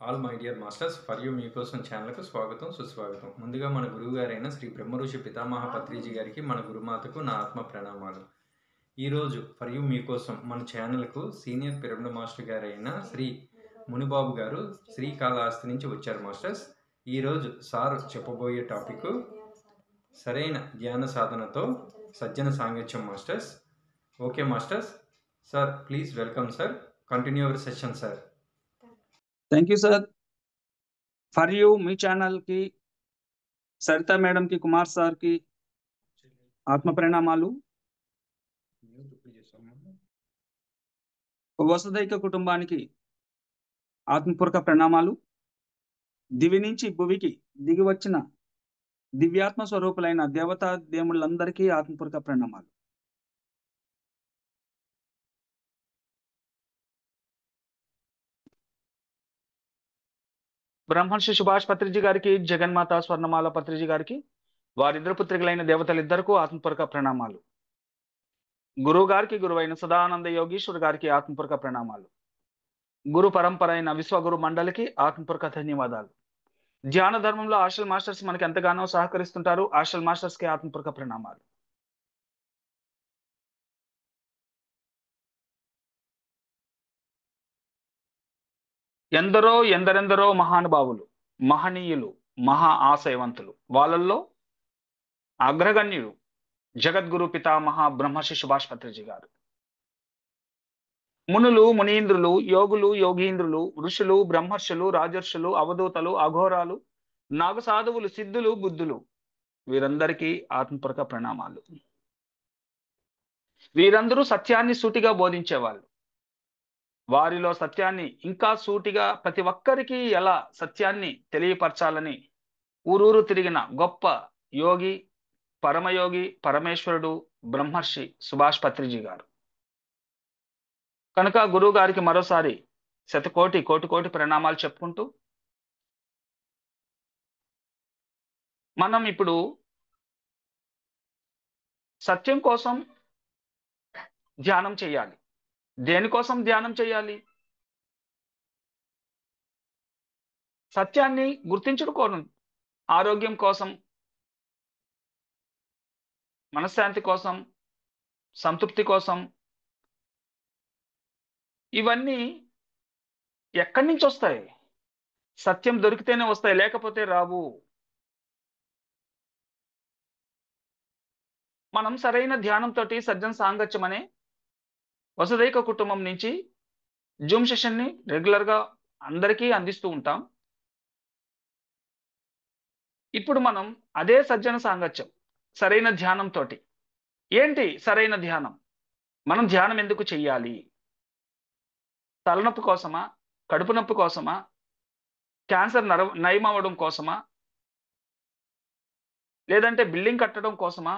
All my dear masters for you మీకోసం ఛానల్కు స్వాగతం సుస్వాగతం. ముందుగా మన గురువు గారైన శ్రీ బ్రహ్మఋషి పితామహ పత్రిజీ గారికి, మన గురుమాతకు నా ఆత్మ ప్రణామాలు. ఈరోజు ఫర్ యూ మీకోసం మన ఛానల్కు సీనియర్ పిరమిడ్ మాస్టర్ గారైన శ్రీ మునిబాబు గారు శ్రీకాళహస్తి నుంచి వచ్చారు మాస్టర్స్. ఈరోజు సార్ చెప్పబోయే టాపిక్ సరైన ధ్యాన సాధనతో సజ్జన సాంగత్యం masters. Okay masters, sir please welcome sir, continue our session sir. Thank you sir. For you me channel కి సరితా మేడం కి, కుమార్ సార్ కి ఆత్మ ప్రణామాలు. వసుదైక కుటుంబానికి ఆత్మపూర్వక ప్రణామాలు. దివి నుంచి భువికి దిగి వచ్చిన దివ్యాత్మ స్వరూపులైన దేవతా దేవుళ్ళందరికీ ఆత్మపూర్వక ప్రణామాలు. బ్రహ్మర్షి సుభాష్ పత్రిజీ గారికి, జగన్మాత స్వర్ణమాల పత్రిజీ గారికి, వారిద్దరు పుత్రికలైన దేవతలిద్దరికీ ఆత్మపూర్వక ప్రణామాలు. గురువు గారికి, గురువైన సదానంద యోగీశ్వర్ గారికి ఆత్మపూర్వక ప్రణామాలు. గురు పరంపర అయిన విశ్వగురు మండలికి ఆత్మపూర్వక ధన్యవాదాలు. ధ్యాన ధర్మంలో ఆశల్ మాస్టర్స్ మనకి ఎంతగానో సహకరిస్తుంటారు. ఆశల్ మాస్టర్స్ కి ఆత్మపూర్వక ప్రణామాలు. ఎందరెందరో మహానుభావులు, మహనీయులు, మహా ఆశయవంతులు, వాళ్ళల్లో అగ్రగణ్యుడు జగద్గురు పితామహ బ్రహ్మర్షి సుభాష్ పత్రిజీ గారు. మునులు, మునీంద్రులు, యోగులు, యోగీంద్రులు, ఋషులు, బ్రహ్మర్షులు, రాజర్షులు, అవధూతలు, అఘోరాలు, నాగసాధువులు, సిద్ధులు, బుద్ధులు, వీరందరికీ ఆత్మపూర్వక ప్రణామాలు. వీరందరూ సత్యాన్ని సూటిగా బోధించేవాళ్ళు. వారిలో సత్యాన్ని ఇంకా సూటిగా ప్రతి ఒక్కరికి ఎలా సత్యాన్ని తెలియపరచాలని ఊరూరు తిరిగిన గొప్ప యోగి, పరమయోగి, పరమేశ్వరుడు బ్రహ్మర్షి సుభాష్ పత్రిజీ గారు. కనుక గురువు గారికి మరోసారి శతకోటి కోటి కోటి ప్రణామాలు చెప్పుకుంటూ, మనం ఇప్పుడు సత్యం కోసం ధ్యానం చేయాలి. దేనికోసం ధ్యానం చేయాలి? సత్యాన్ని గుర్తించుకోవడం, ఆరోగ్యం కోసం, మనశ్శాంతి కోసం, సంతృప్తి కోసం. ఇవన్నీ ఎక్కడి నుంచి వస్తాయి? సత్యం దొరికితేనే వస్తాయి, లేకపోతే రావు. మనం సరైన ధ్యానంతో సజ్జన సాంగత్యం అనే వసుదైక కుటుంబం నుంచి జూమ్ సెషన్ని రెగ్యులర్గా అందరికీ అందిస్తూ ఉంటాం. ఇప్పుడు మనం అదే సజ్జన సాంగత్యం సరైన ధ్యానంతో. ఏంటి సరైన ధ్యానం? మనం ధ్యానం ఎందుకు చెయ్యాలి? తలనొప్పి కోసమా? కడుపు నొప్పి కోసమా? క్యాన్సర్ నయం అవ్వడం కోసమా? లేదంటే బిల్డింగ్ కట్టడం కోసమా?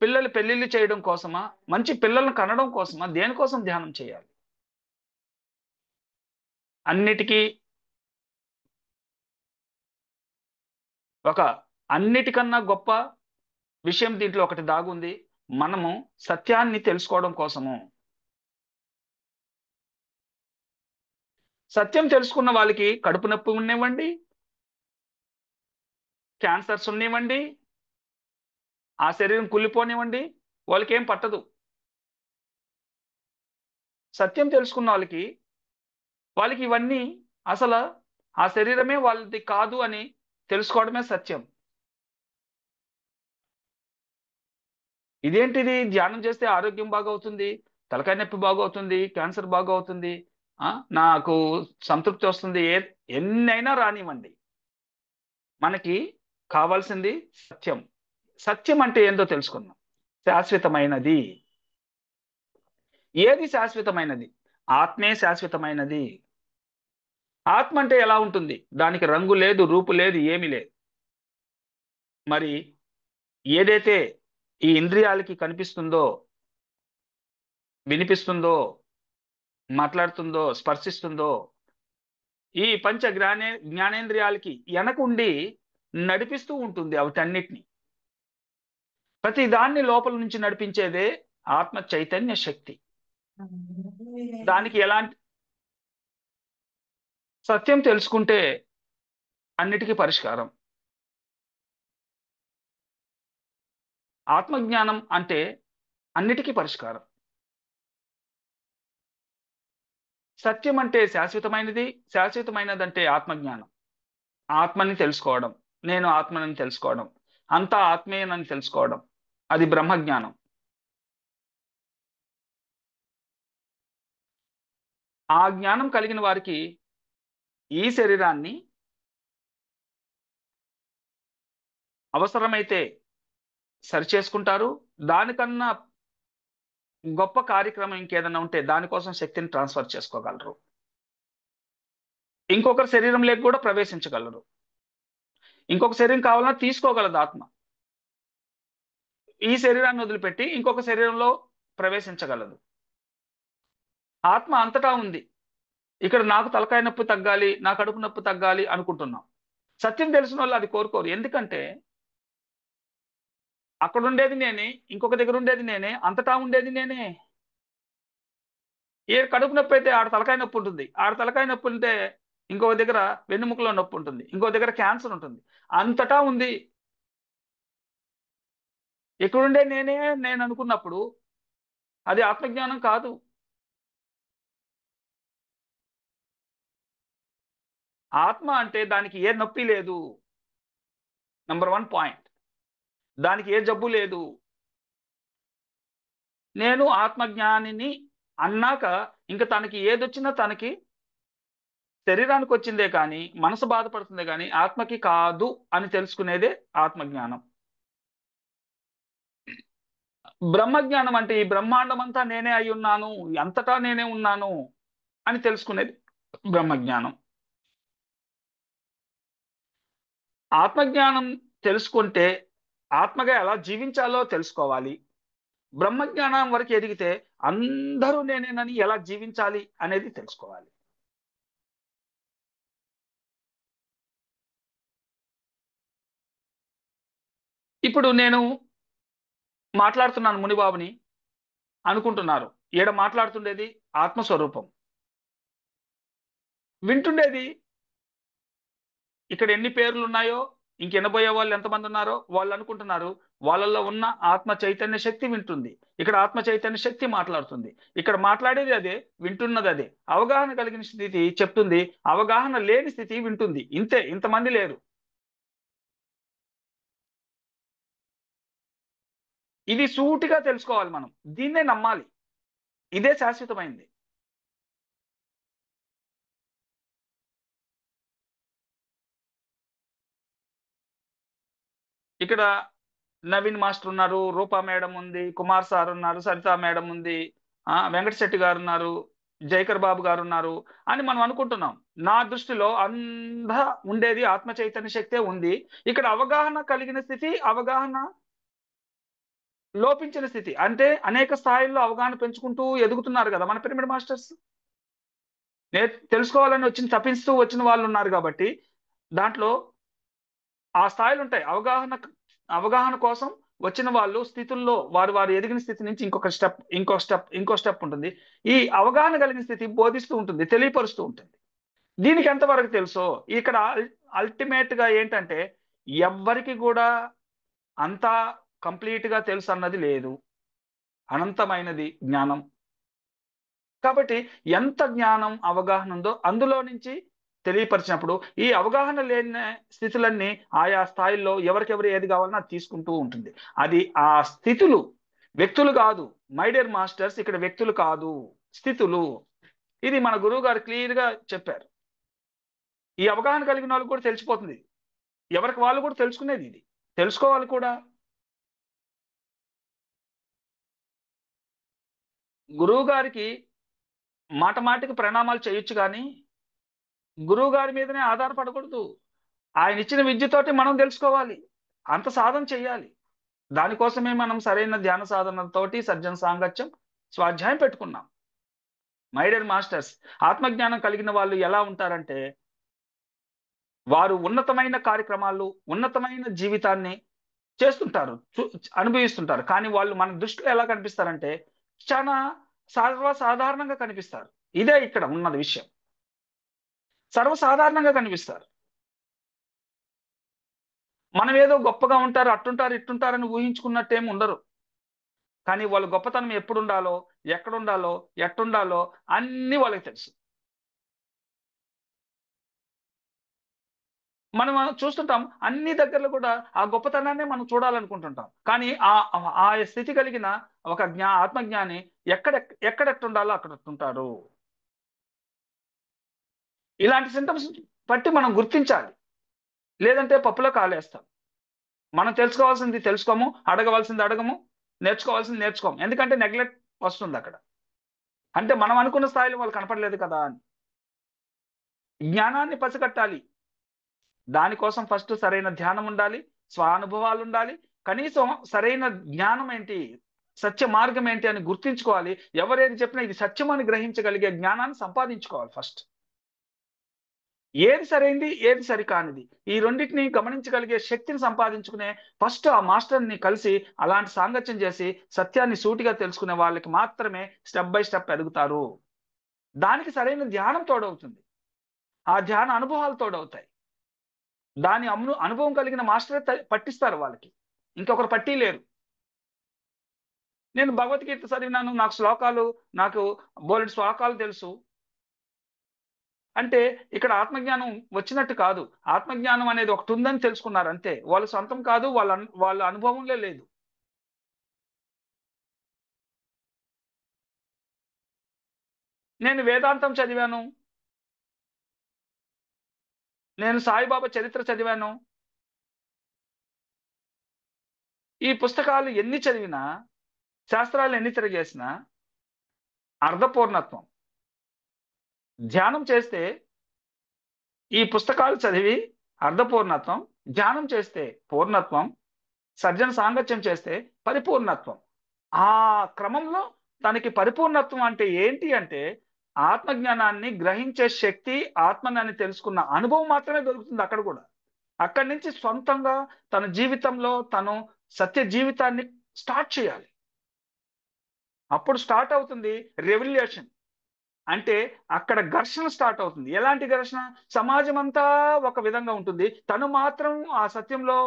పిల్లలు పెళ్లిళ్ళు చేయడం కోసమా? మంచి పిల్లలను కనడం కోసమా? దేనికోసం ధ్యానం చేయాలి? అన్నిటికీ అన్నిటికన్నా గొప్ప విషయం దీంట్లో ఒకటి దాగుంది. మనము సత్యాన్ని తెలుసుకోవడం కోసము. సత్యం తెలుసుకున్న వాళ్ళకి కడుపు నొప్పి ఉన్నవ్వండి, క్యాన్సర్స్ ఉన్నవ్వండి, ఆ శరీరం కుళ్ళిపోనివ్వండి, వాళ్ళకి ఏం పట్టదు. సత్యం తెలుసుకున్న వాళ్ళకి ఇవన్నీ అసలు ఆ శరీరమే వాళ్ళది కాదు అని తెలుసుకోవడమే సత్యం. ఇదేంటిది? ధ్యానం చేస్తే ఆరోగ్యం బాగవుతుంది, తలకాయ నొప్పి బాగవుతుంది, క్యాన్సర్ బాగవుతుంది, నాకు సంతృప్తి వస్తుంది, ఎన్నైనా రానివ్వండి. మనకి కావాల్సింది సత్యం. సత్యం అంటే ఏందో తెలుసుకుందాం. శాశ్వతమైనది. ఏది శాశ్వతమైనది? ఆత్మే శాశ్వతమైనది. ఆత్మ అంటే ఎలా ఉంటుంది? దానికి రంగు లేదు, రూపు లేదు, ఏమీ లేదు. మరి ఏదైతే ఈ ఇంద్రియాలకి కనిపిస్తుందో, వినిపిస్తుందో, మాట్లాడుతుందో, స్పర్శిస్తుందో, ఈ పంచ జ్ఞానేంద్రియాలకి వెనకుండి నడిపిస్తూ ఉంటుంది వాటన్నిటిని. ప్రతి దాన్ని లోపల నుంచి నడిపించేదే ఆత్మ చైతన్య శక్తి. దానికి ఎలాంటి సత్యం తెలుసుకుంటే అన్నిటికీ పరిష్కారం. ఆత్మజ్ఞానం అంటే అన్నిటికీ పరిష్కారం. సత్యం అంటే శాశ్వతమైనది, శాశ్వతమైనదంటే ఆత్మజ్ఞానం. ఆత్మని తెలుసుకోవడం, నేను ఆత్మని తెలుసుకోవడం, అంతా ఆత్మీయనని తెలుసుకోవడం, అది బ్రహ్మజ్ఞానం. ఆ జ్ఞానం కలిగిన వారికి ఈ శరీరాన్ని అవసరమైతే సరిచేసుకుంటారు. దానికన్నా గొప్ప కార్యక్రమం ఇంకేదైనా ఉంటే దానికోసం శక్తిని ట్రాన్స్ఫర్ చేసుకోగలరు. ఇంకొకరి శరీరంలోకి కూడా ప్రవేశించగలరు. ఇంకొక శరీరం కావాలన్నా తీసుకోగలదు ఆత్మ. ఈ శరీరాన్ని వదిలిపెట్టి ఇంకొక శరీరంలో ప్రవేశించగలదు. ఆత్మ అంతటా ఉంది. ఇక్కడ నాకు తలకాయ నొప్పి తగ్గాలి, నా కడుపు నొప్పి తగ్గాలి అనుకుంటున్నాం. సత్యం తెలిసిన వాళ్ళు అది కోరుకోరు. ఎందుకంటే అక్కడ ఉండేది నేనే, ఇంకొక దగ్గర ఉండేది నేనే, అంతటా ఉండేది నేనే. ఏ కడుపు నొప్పి అయితే ఆడ తలకాయ నొప్పి ఉంటుంది, ఆడ తలకాయ నొప్పి ఉంటే ఇంకొక దగ్గర వెన్నుముకలో నొప్పి ఉంటుంది, ఇంకో దగ్గర క్యాన్సర్ ఉంటుంది. అంతటా ఉంది. ఎక్కడుండే నేనే నేను అనుకున్నప్పుడు అది ఆత్మజ్ఞానం కాదు. ఆత్మ అంటే దానికి ఏ నొప్పి లేదు. Number 1 point. దానికి ఏ జబ్బు లేదు. నేను ఆత్మజ్ఞానిని అన్నాక ఇంక తనకి ఏదొచ్చినా తనకి శరీరానికి వచ్చిందే కానీ మనసు బాధపడుతుందే కానీ ఆత్మకి కాదు అని తెలుసుకునేదే ఆత్మజ్ఞానం. బ్రహ్మజ్ఞానం అంటే ఈ బ్రహ్మాండం అంతా నేనే అయి ఉన్నాను, అంతటా నేనే ఉన్నాను అని తెలుసుకునేది బ్రహ్మజ్ఞానం. ఆత్మజ్ఞానం తెలుసుకుంటే ఆత్మగా ఎలా జీవించాలో తెలుసుకోవాలి. బ్రహ్మజ్ఞానం వరకు ఎదిగితే అందరూ నేనేనని ఎలా జీవించాలి అనేది తెలుసుకోవాలి. ఇప్పుడు నేను మాట్లాడుతున్నాను మునిబాబుని అనుకుంటున్నారు. ఈడ మాట్లాడుతుండేది ఆత్మస్వరూపం. వింటుండేది ఇక్కడ ఎన్ని పేర్లు ఉన్నాయో, ఇంక వినబోయే వాళ్ళు ఎంతమంది ఉన్నారో వాళ్ళు అనుకుంటున్నారు వాళ్ళల్లో ఉన్న ఆత్మ చైతన్య శక్తి వింటుంది. ఇక్కడ ఆత్మ చైతన్య శక్తి మాట్లాడుతుంది. ఇక్కడ మాట్లాడేది అదే, వింటున్నది అదే. అవగాహన కలిగిన స్థితి చెప్తుంది, అవగాహన లేని స్థితి వింటుంది. ఇంతే, ఇంతమంది లేరు. ఇది సూటిగా తెలుసుకోవాలి మనం. దీన్నే నమ్మాలి. ఇదే శాశ్వతమైంది. ఇక్కడ నవీన్ మాస్టర్ ఉన్నారు, రూపా మేడం ఉంది, కుమార్ సార్ ఉన్నారు, సరితా మేడం ఉంది, వెంకట శెట్టి గారు ఉన్నారు, జైకర్ బాబు గారు ఉన్నారు అని మనం అనుకుంటున్నాం. నా దృష్టిలో అంతా ఉండేది ఆత్మ చైతన్య శక్తే ఉంది. ఇక్కడ అవగాహన కలిగిన స్థితి, అవగాహన లోపించిన స్థితి. అంటే అనేక స్థాయిల్లో అవగాహన పెంచుకుంటూ ఎదుగుతున్నారు కదా మన పిరమిడ్ మాస్టర్స్. తెలుసుకోవాలని వచ్చిన తప్పిస్తూ వచ్చిన వాళ్ళు ఉన్నారు కాబట్టి దాంట్లో ఆ స్థాయిలు ఉంటాయి. అవగాహన కోసం వచ్చిన వాళ్ళు స్థితుల్లో వారు ఎదిగిన స్థితి నుంచి ఇంకో స్టెప్ ఉంటుంది. ఈ అవగాహన కలిగిన స్థితి బోధిస్తూ ఉంటుంది, తెలియపరుస్తూ ఉంటుంది. దీనికి ఎంతవరకు తెలుసో ఇక్కడ అల్టిమేట్ గా ఏంటంటే ఎవ్వరికి కూడా అంతా కంప్లీట్ గా తెలుసు అన్నది లేదు. అనంతమైనది జ్ఞానం. కాబట్టి ఎంత జ్ఞానం అవగాహన ఉందో అందులో నుంచి తెలియపరిచినప్పుడు ఈ అవగాహన లేని స్థితులన్నీ ఆయా స్థాయిల్లో ఎవరికెవరు ఏది కావాలన్నా అది తీసుకుంటూ ఉంటుంది. అది ఆ స్థితులు వ్యక్తులు కాదు. మై డియర్ మాస్టర్స్, ఇక్కడ వ్యక్తులు కాదు, స్థితులు. ఇది మన గురువు గారు క్లియర్ గా చెప్పారు. ఈ అవగాహన కలిగిన వాళ్ళకి కూడా తెలిసిపోతుంది. ఎవరికి వాళ్ళు కూడా తెలుసుకునేది ఇది, తెలుసుకోవాలి కూడా. గురువు గారికి మాటికి ప్రణామాలు చేయొచ్చు కానీ గురువు గారి మీదనే ఆధారపడకూడదు. ఆయన ఇచ్చిన విద్యతోటి మనం తెలుసుకోవాలి, అంత సాధన చెయ్యాలి. దానికోసమే మనం సరైన ధ్యాన సాధనతోటి సజ్జన సాంగత్యం స్వాధ్యాయం పెట్టుకున్నాం. మై డియర్ మాస్టర్స్, ఆత్మజ్ఞానం కలిగిన వాళ్ళు ఎలా ఉంటారంటే వారు ఉన్నతమైన కార్యక్రమాలు, ఉన్నతమైన జీవితాన్ని చేస్తుంటారు, అనుభవిస్తుంటారు. కానీ వాళ్ళు మన దృష్టిలో ఎలా కనిపిస్తారంటే చాలా సర్వసాధారణంగా కనిపిస్తారు. ఇదే ఇక్కడ ఉన్నది విషయం. సర్వసాధారణంగా కనిపిస్తారు. మనం ఏదో గొప్పగా ఉంటారు, అట్టుంటారు, ఇట్టుంటారని ఊహించుకున్నట్టేమి ఉండరు. కానీ వాళ్ళ గొప్పతనం ఎప్పుడుండాలో, ఎక్కడుండాలో, ఎట్టుండాలో అన్నీ వాళ్ళకి తెలుసు. మనం చూస్తుంటాం అన్ని దగ్గరలో కూడా ఆ గొప్పతనాన్నే మనం చూడాలనుకుంటుంటాం. కానీ ఆ స్థితి కలిగిన ఒక ఆత్మజ్ఞాని ఎక్కడ ఎక్కడెట్టుండాలో అక్కడెట్టుంటాడు. ఇలాంటి సింటమ్స్ బట్టి మనం గుర్తించాలి. లేదంటే పప్పులో కాలేస్తాం. మనం తెలుసుకోవాల్సింది తెలుసుకోము, అడగవలసింది అడగము, నేర్చుకోవాల్సింది నేర్చుకోము. ఎందుకంటే నెగ్లెక్ట్ వస్తుందక్కడ. అంటే మనం అనుకున్న స్థాయిలో వాళ్ళు కనపడలేదు కదా అని. జ్ఞానాన్ని పసిగట్టాలి. దానికోసం ఫస్ట్ సరైన ధ్యానం ఉండాలి, స్వానుభవాలు ఉండాలి. కనీసం సరైన జ్ఞానం ఏంటి, సత్య మార్గం ఏంటి అని గుర్తించుకోవాలి. ఎవరేది చెప్పినా ఇది సత్యం అని గ్రహించగలిగే జ్ఞానాన్ని సంపాదించుకోవాలి ఫస్ట్. ఏది సరైంది, ఏది సరికానిది, ఈ రెండింటిని గమనించగలిగే శక్తిని సంపాదించుకునే ఫస్ట్ ఆ మాస్టర్ని కలిసి అలాంటి సాంగత్యం చేసి సత్యాన్ని సూటిగా తెలుసుకునే వాళ్ళకి మాత్రమే స్టెప్ బై స్టెప్ ఎదుగుతారు. దానికి సరైన ధ్యానం తోడవుతుంది. ఆ ధ్యాన అనుభవాలు తోడవుతాయి. దాని అనుభవం కలిగిన మాస్టరే పట్టిస్తారు వాళ్ళకి. ఇంకొకరు పట్టి లేరు. నేను భగవద్గీత చదివినాను, నాకు బోలెడు శ్లోకాలు తెలుసు అంటే ఇక్కడ ఆత్మజ్ఞానం వచ్చినట్టు కాదు. ఆత్మజ్ఞానం అనేది ఒకటి ఉందని తెలుసుకున్నారు అంతే. వాళ్ళ సొంతం కాదు, వాళ్ళ అనుభవంలో లేదు. నేను వేదాంతం చదివాను, నేను సాయిబాబా చరిత్ర చదివాను. ఈ పుస్తకాలు ఎన్ని చదివినా, శాస్త్రాలు ఎన్ని తిరగేసినా అర్ధపూర్ణత్వం. ధ్యానం చేస్తే ఈ పుస్తకాలు చదివి అర్ధపూర్ణత్వం, ధ్యానం చేస్తే పూర్ణత్వం, సజ్జన సాంగత్యం చేస్తే పరిపూర్ణత్వం. ఆ క్రమంలో దానికి పరిపూర్ణత్వం అంటే ఏంటి అంటే ఆత్మజ్ఞానాన్ని గ్రహించే శక్తి, ఆత్మని తెలుసుకున్న అనుభవం మాత్రమే దొరుకుతుంది అక్కడ కూడా. అక్కడి నుంచి సొంతంగా తన జీవితంలో తను సత్య జీవితాన్ని స్టార్ట్ చేయాలి. అప్పుడు స్టార్ట్ అవుతుంది రెవల్యూషన్. అంటే అక్కడ ఘర్షణ స్టార్ట్ అవుతుంది. ఎలాంటి ఘర్షణ? సమాజం అంతా ఒక విధంగా ఉంటుంది, తను మాత్రం ఆ సత్యంలో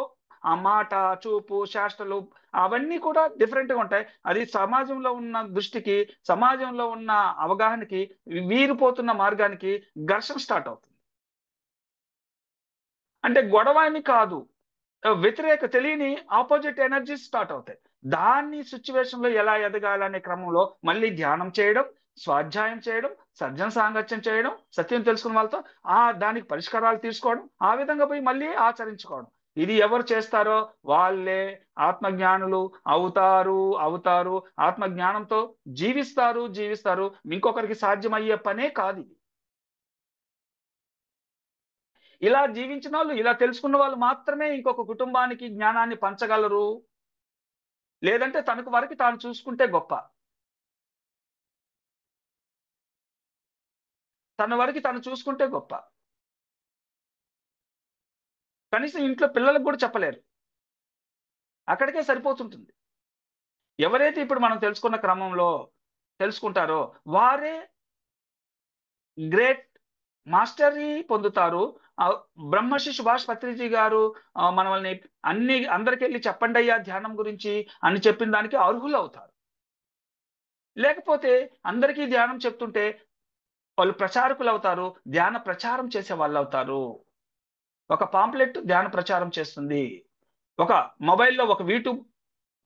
ఆ మాట, చూపు, చేష్టలు అవన్నీ కూడా డిఫరెంట్గా ఉంటాయి. అది సమాజంలో ఉన్న దృష్టికి, సమాజంలో ఉన్న అవగాహనకి, వీరిపోతున్న మార్గానికి ఘర్షణ స్టార్ట్ అవుతుంది. అంటే గొడవ అని కాదు, వ్యతిరేక తెలియని ఆపోజిట్ ఎనర్జీస్ స్టార్ట్ అవుతాయి. దాన్ని సిచ్యువేషన్ లో ఎలా ఎదగాలనే క్రమంలో మళ్ళీ ధ్యానం చేయడం, స్వాధ్యాయం చేయడం, సజ్జన సాంగత్యం చేయడం, సత్యం తెలుసుకున్న వాళ్ళతో దానికి పరిష్కారాలు తీసుకోవడం, ఆ విధంగా పోయి మళ్ళీ ఆచరించుకోవడం. ఇది ఎవరు చేస్తారో వాళ్ళే ఆత్మజ్ఞానులు అవుతారు. ఆత్మజ్ఞానంతో జీవిస్తారు. ఇంకొకరికి సాధ్యమయ్యే పనే కాదు ఇది. ఇలా జీవించిన వాళ్ళు, ఇలా తెలుసుకున్న వాళ్ళు మాత్రమే ఇంకొక కుటుంబానికి జ్ఞానాన్ని పంచగలరు. లేదంటే తనకు వరకు తాను చూసుకుంటే గొప్ప. తన వరకు తను చూసుకుంటే గొప్ప. కనీసం ఇంట్లో పిల్లలకు కూడా చెప్పలేరు. అక్కడికే సరిపోతుంటుంది. ఎవరైతే ఇప్పుడు మనం తెలుసుకున్న క్రమంలో తెలుసుకుంటారో వారే గ్రేట్ మాస్టరీ పొందుతారు. బ్రహ్మర్షి సుభాష్ పత్రిజీ గారు మనల్ని అందరికెళ్ళి చెప్పండయ్యా ధ్యానం గురించి అని చెప్పిన దానికి అర్హులవుతారు. లేకపోతే అందరికీ ధ్యానం చెప్తుంటే వాళ్ళు ప్రచారకులు అవుతారు, ధ్యాన ప్రచారం చేసే వాళ్ళు అవుతారు. ఒక పాంప్లెట్ ధ్యాన ప్రచారం చేస్తుంది, ఒక మొబైల్లో ఒక యూట్యూబ్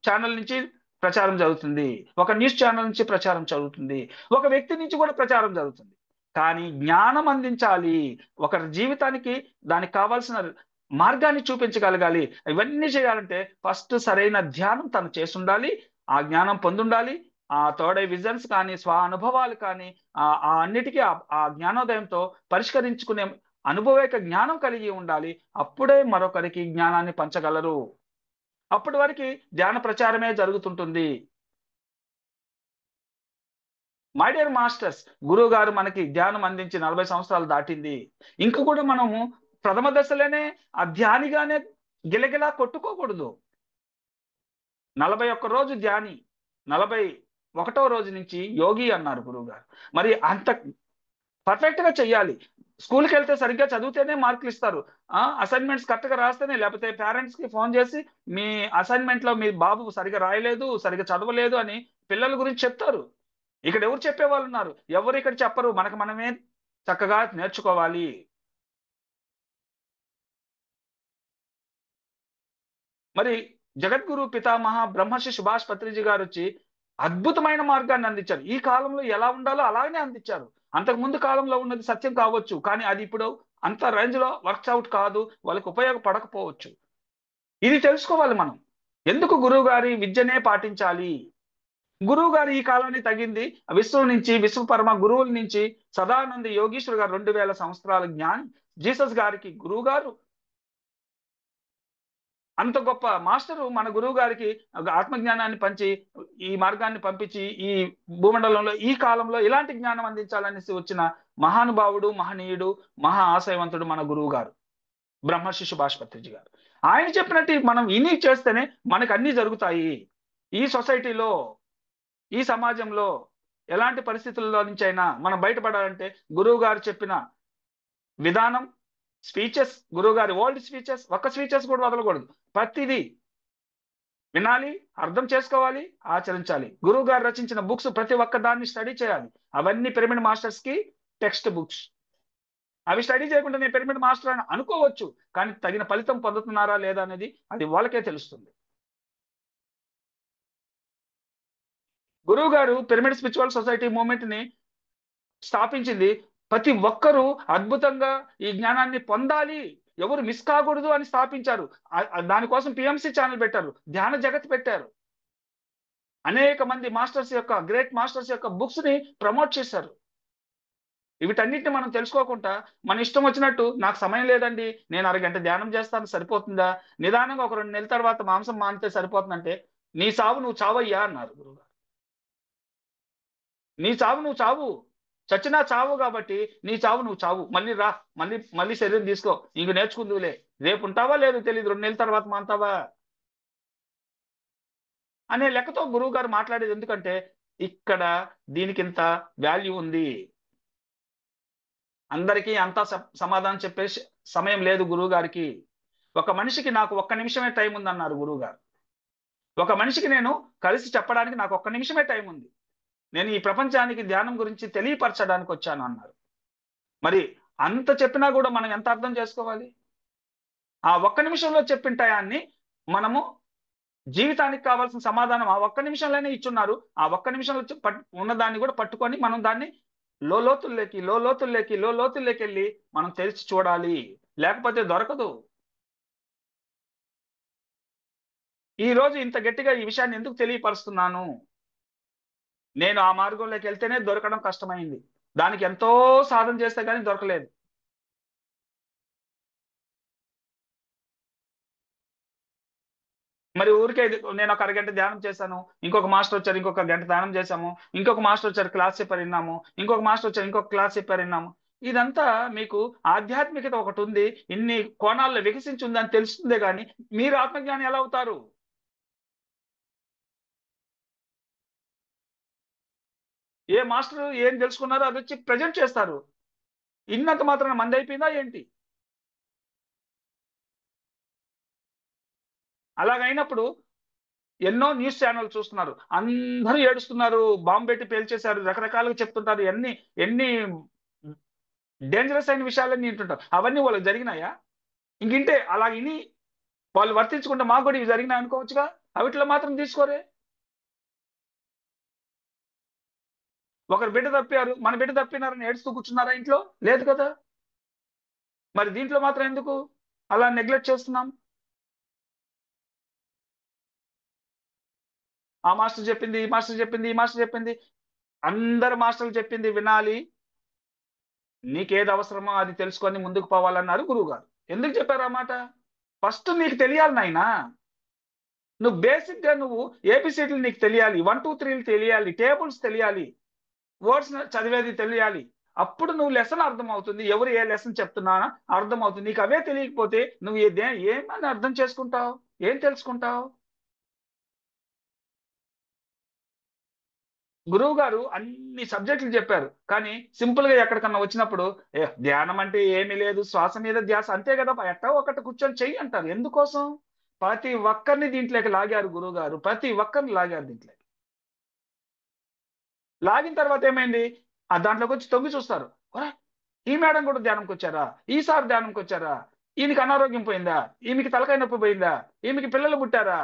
ఛానల్ నుంచి ప్రచారం జరుగుతుంది, ఒక న్యూస్ ఛానల్ నుంచి ప్రచారం జరుగుతుంది, ఒక వ్యక్తి నుంచి కూడా ప్రచారం జరుగుతుంది. కానీ జ్ఞానం అందించాలి, ఒకరి జీవితానికి దానికి కావాల్సిన మార్గాన్ని చూపించగలగాలి. ఇవన్నీ చేయాలంటే ఫస్ట్ సరైన ధ్యానం తను చేసి ఉండాలి, ఆ జ్ఞానం పొందుండాలి. ఆ తోడై విజన్స్ కానీ, స్వ అనుభవాలు కానీ, ఆ అన్నిటికీ ఆ జ్ఞానోదయంతో పరిష్కరించుకునే అనుభవేక జ్ఞానం కలిగి ఉండాలి. అప్పుడే మరొకరికి జ్ఞానాన్ని పంచగలరు. అప్పటి వరకు ధ్యాన ప్రచారమే జరుగుతుంటుంది. మై డియర్ మాస్టర్స్, గురువు గారు మనకి ధ్యానం అందించి 40 సంవత్సరాలు దాటింది. ఇంక కూడా మనము ప్రథమ దశలోనే ఆ ధ్యానిగానే గిలగిలా కొట్టుకోకూడదు. 41 రోజు ధ్యాని, 41వ రోజు నుంచి యోగి అన్నారు గురువు గారు. మరి అంత పర్ఫెక్ట్ గా చెయ్యాలి. స్కూల్కి వెళ్తే సరిగ్గా చదివితేనే మార్కులు ఇస్తారు. అసైన్మెంట్స్ కరెక్ట్ గా రాస్తేనే, లేకపోతే పేరెంట్స్ కి ఫోన్ చేసి మీ అసైన్మెంట్ లో మీ బాబు సరిగా రాయలేదు, సరిగా చదవలేదు అని పిల్లల గురించి చెప్తారు. ఇక్కడ ఎవరు చెప్పేవాళ్ళు ఉన్నారు? ఎవరు ఇక్కడ చెప్పరు. మనకు మనమే చక్కగా నేర్చుకోవాలి. మరి జగద్గురు పితామహ బ్రహ్మర్షి సుభాష్ పత్రిజీ గారు వచ్చి అద్భుతమైన మార్గాన్ని అందించారు. ఈ కాలంలో ఎలా ఉండాలో అలాగనే అందించారు. అంతకు ముందు కాలంలో ఉన్నది సత్యం కావచ్చు, కానీ అది ఇప్పుడు అంత రేంజ్ లో వర్క్అవుట్ కాదు, వాళ్ళకి ఉపయోగపడకపోవచ్చు. ఇది తెలుసుకోవాలి మనం. ఎందుకు గురువు గారి విద్యనే పాటించాలి? గురువు గారు ఈ కాలానికి తగింది. విశ్వం నుంచి, విశ్వపరమ గురువుల నుంచి సదానంద యోగీశ్వర్ గారు 2000 సంవత్సరాల జ్ఞాని. జీసస్ గారికి గురువు గారు. అంత గొప్ప మాస్టరు మన గురువు గారికి ఆత్మజ్ఞానాన్ని పంచి, ఈ మార్గాన్ని పంపించి, ఈ భూమండలంలో ఈ కాలంలో ఇలాంటి జ్ఞానం అందించాలనేసి వచ్చిన మహానుభావుడు, మహనీయుడు, మహా ఆశయవంతుడు మన గురువు గారు బ్రహ్మర్షి సుభాష్ పత్రిజీ గారు. ఆయన చెప్పినట్టు మనం ఇన్ని చేస్తేనే మనకు అన్ని జరుగుతాయి. ఈ సొసైటీలో, ఈ సమాజంలో ఎలాంటి పరిస్థితుల్లో నుంచి అయినా మనం బయటపడాలంటే గురువు గారు చెప్పిన విధానం, స్పీచెస్, గురువు గారి ఓల్డ్ స్పీచెస్, ఒక్క స్పీచెస్ కూడా వదలకూడదు. ప్రతిదీ వినాలి, అర్థం చేసుకోవాలి, ఆచరించాలి. గురువు గారు రచించిన బుక్స్ ప్రతి ఒక్క దాన్ని స్టడీ చేయాలి. అవన్నీ పిరమిడ్ మాస్టర్స్ కి టెక్స్ట్ బుక్స్. అవి స్టడీ చేయకుండా నేను పిరమిడ్ మాస్టర్ అని అనుకోవచ్చు, కానీ తగిన ఫలితం పొందుతున్నారా లేదా అనేది అది వాళ్ళకే తెలుస్తుంది. గురువు గారు పిరమిడ్ స్పిరిచువల్ సొసైటీ మూవ్మెంట్ ని స్థాపించింది. ప్రతి ఒక్కరూ అద్భుతంగా ఈ జ్ఞానాన్ని పొందాలి, ఎవరు మిస్ కాకూడదు అని స్థాపించారు. దానికోసం పిఎంసి ఛానల్ పెట్టారు, ధ్యాన జగత్ పెట్టారు. అనేక మంది మాస్టర్స్ యొక్క, గ్రేట్ మాస్టర్స్ యొక్క బుక్స్ ని ప్రమోట్ చేశారు. వీటన్నిటిని మనం తెలుసుకోకుండా మన ఇష్టం వచ్చినట్టు, నాకు సమయం లేదండి, నేను అరగంట ధ్యానం చేస్తాను సరిపోతుందా, నిదానంగా ఒక 2 నెలల తర్వాత మాంసం మానితే సరిపోతుందంటే, నీ చావు నువ్వు చావయ్యా అన్నారు గురువు. నీ చావు నువ్వు చావు, చచ్చినా చావు, కాబట్టి నీ చావు నువ్వు చావు, మళ్ళీ రా, మళ్ళీ మళ్ళీ శరీరం తీసుకో, ఇంక నేర్చుకుందువులే, రేపు ఉంటావా లేదు తెలియదు, 2 నెలల తర్వాత మాంతావా అనే లెక్కతో గురువు గారు మాట్లాడేది. ఎందుకంటే ఇక్కడ దీనికి ఇంత వాల్యూ ఉంది. అందరికీ అంతా సమాధానం చెప్పే సమయం లేదు గురువు గారికి. ఒక మనిషికి నాకు 1 నిమిషమే టైం ఉందన్నారు గురువు గారు. ఒక మనిషికి నేను కలిసి చెప్పడానికి నాకు 1 నిమిషమే టైం ఉంది, నేను ఈ ప్రపంచానికి ధ్యానం గురించి తెలియపరచడానికి వచ్చాను అన్నారు. మరి అంత చెప్పినా కూడా మనం ఎంత అర్థం చేసుకోవాలి? ఆ 1 నిమిషంలో చెప్పిన టయాన్ని మనము జీవితానికి కావాల్సిన సమాధానం ఆ 1 నిమిషంలోనే ఇచ్చున్నారు. ఆ 1 నిమిషంలో ఉన్న దాన్ని కూడా పట్టుకొని మనం దాన్ని లోతుల్లోకి వెళ్ళి మనం తెరిచి చూడాలి, లేకపోతే దొరకదు. ఈ రోజు ఇంత గట్టిగా ఈ విషయాన్ని ఎందుకు తెలియపరుస్తున్నాను? నేను ఆ మార్గంలోకి వెళ్తేనే దొరకడం కష్టమైంది, దానికి ఎంతో సాధన చేస్తే కానీ దొరకలేదు. మరి ఊరికే నేను ఒక అరగంట ధ్యానం చేశాను, ఇంకొక మాస్టర్ వచ్చారు, ఇంకొక గంట ధ్యానం చేశాము, ఇంకొక మాస్టర్ వచ్చారు, క్లాస్ చెప్పారు విన్నాము, ఇంకొక మాస్టర్ వచ్చారు, ఇంకొక క్లాస్ చెప్పారు విన్నాము. ఇదంతా మీకు ఆధ్యాత్మికత ఒకటి ఉంది, ఇన్ని కోణాల్లో వికసించి ఉందని తెలుస్తుందే కానీ మీరు ఆత్మజ్ఞాని ఎలా అవుతారు? ఏ మాస్టర్ ఏం తెలుసుకున్నారో అది వచ్చి ప్రజెంట్ చేస్తారు. ఇన్నంత మాత్రం మంది అయిపోయిందా ఏంటి? అలాగైనప్పుడు ఎన్నో న్యూస్ ఛానల్ చూస్తున్నారు, అందరూ ఏడుస్తున్నారు, బాంబు పెట్టి పేల్చేశారు, రకరకాలుగా చెప్తుంటారు, ఎన్ని ఎన్ని డేంజరస్ అయిన విషయాలన్నీ వింటుంటారు. అవన్నీ వాళ్ళకి జరిగినాయా? ఇంకింటే అలా విని వాళ్ళు వర్తించుకుంటే మాకు కూడా ఇవి జరిగినాయి అనుకోవచ్చుగా. అవిట్లో మాత్రం తీసుకోరే. ఒకరు బిడ్డ తప్పారు, మన బిడ్డ తప్పినారని ఏడుస్తూ కూర్చున్నారా ఇంట్లో? లేదు కదా. మరి దీంట్లో మాత్రం ఎందుకు అలా నెగ్లెక్ట్ చేస్తున్నాం? ఆ మాస్టర్ చెప్పింది, ఈ మాస్టర్ చెప్పింది, ఈ మాస్టర్ చెప్పింది, అందరు మాస్టర్లు చెప్పింది వినాలి, నీకేది అవసరమో అది తెలుసుకొని ముందుకు పోవాలన్నారు గురువు గారు. ఎందుకు చెప్పారు ఆ మాట? ఫస్ట్ నీకు తెలియాలి నాయనా. నువ్వు బేసిక్ గా నువ్వు ఏబిసిడీలు నీకు తెలియాలి, 1 2 3 తెలియాలి, టేబుల్స్ తెలియాలి, వర్డ్స్ చదివేది తెలియాలి. అప్పుడు నువ్వు లెసన్ అర్థం అవుతుంది, ఎవరు ఏ లెసన్ చెప్తున్నానా అర్థం అవుతుంది. నీకు అవే తెలియకపోతే నువ్వు ఏమని అర్థం చేసుకుంటావు, ఏం తెలుసుకుంటావు? గురువు గారు అన్ని సబ్జెక్టులు చెప్పారు, కానీ సింపుల్ గా ఎక్కడికన్నా వచ్చినప్పుడు ధ్యానం అంటే ఏమీ లేదు, శ్వాస మీద ధ్యాస అంతే కదా, ఎట్టా ఒకటి కూర్చొని చెయ్యి అంటారు. ఎందుకోసం? ప్రతి ఒక్కరిని దీంట్లోకి లాగారు గురువు గారు, ప్రతి ఒక్కరిని లాగారు దీంట్లోకి. లాగిన తర్వాత ఏమైంది? ఆ దాంట్లోకి వచ్చి తొంగి చూస్తారు. "ఒరే, ఈ మేడం కూడా ధ్యానంకి వచ్చారా, ఈసారి ధ్యానంకి వచ్చారా, ఈయనకి అనారోగ్యం పోయిందా, ఈమెకి తలకాయ నొప్పి పోయిందా, ఈమెకి పిల్లలు పుట్టారా?"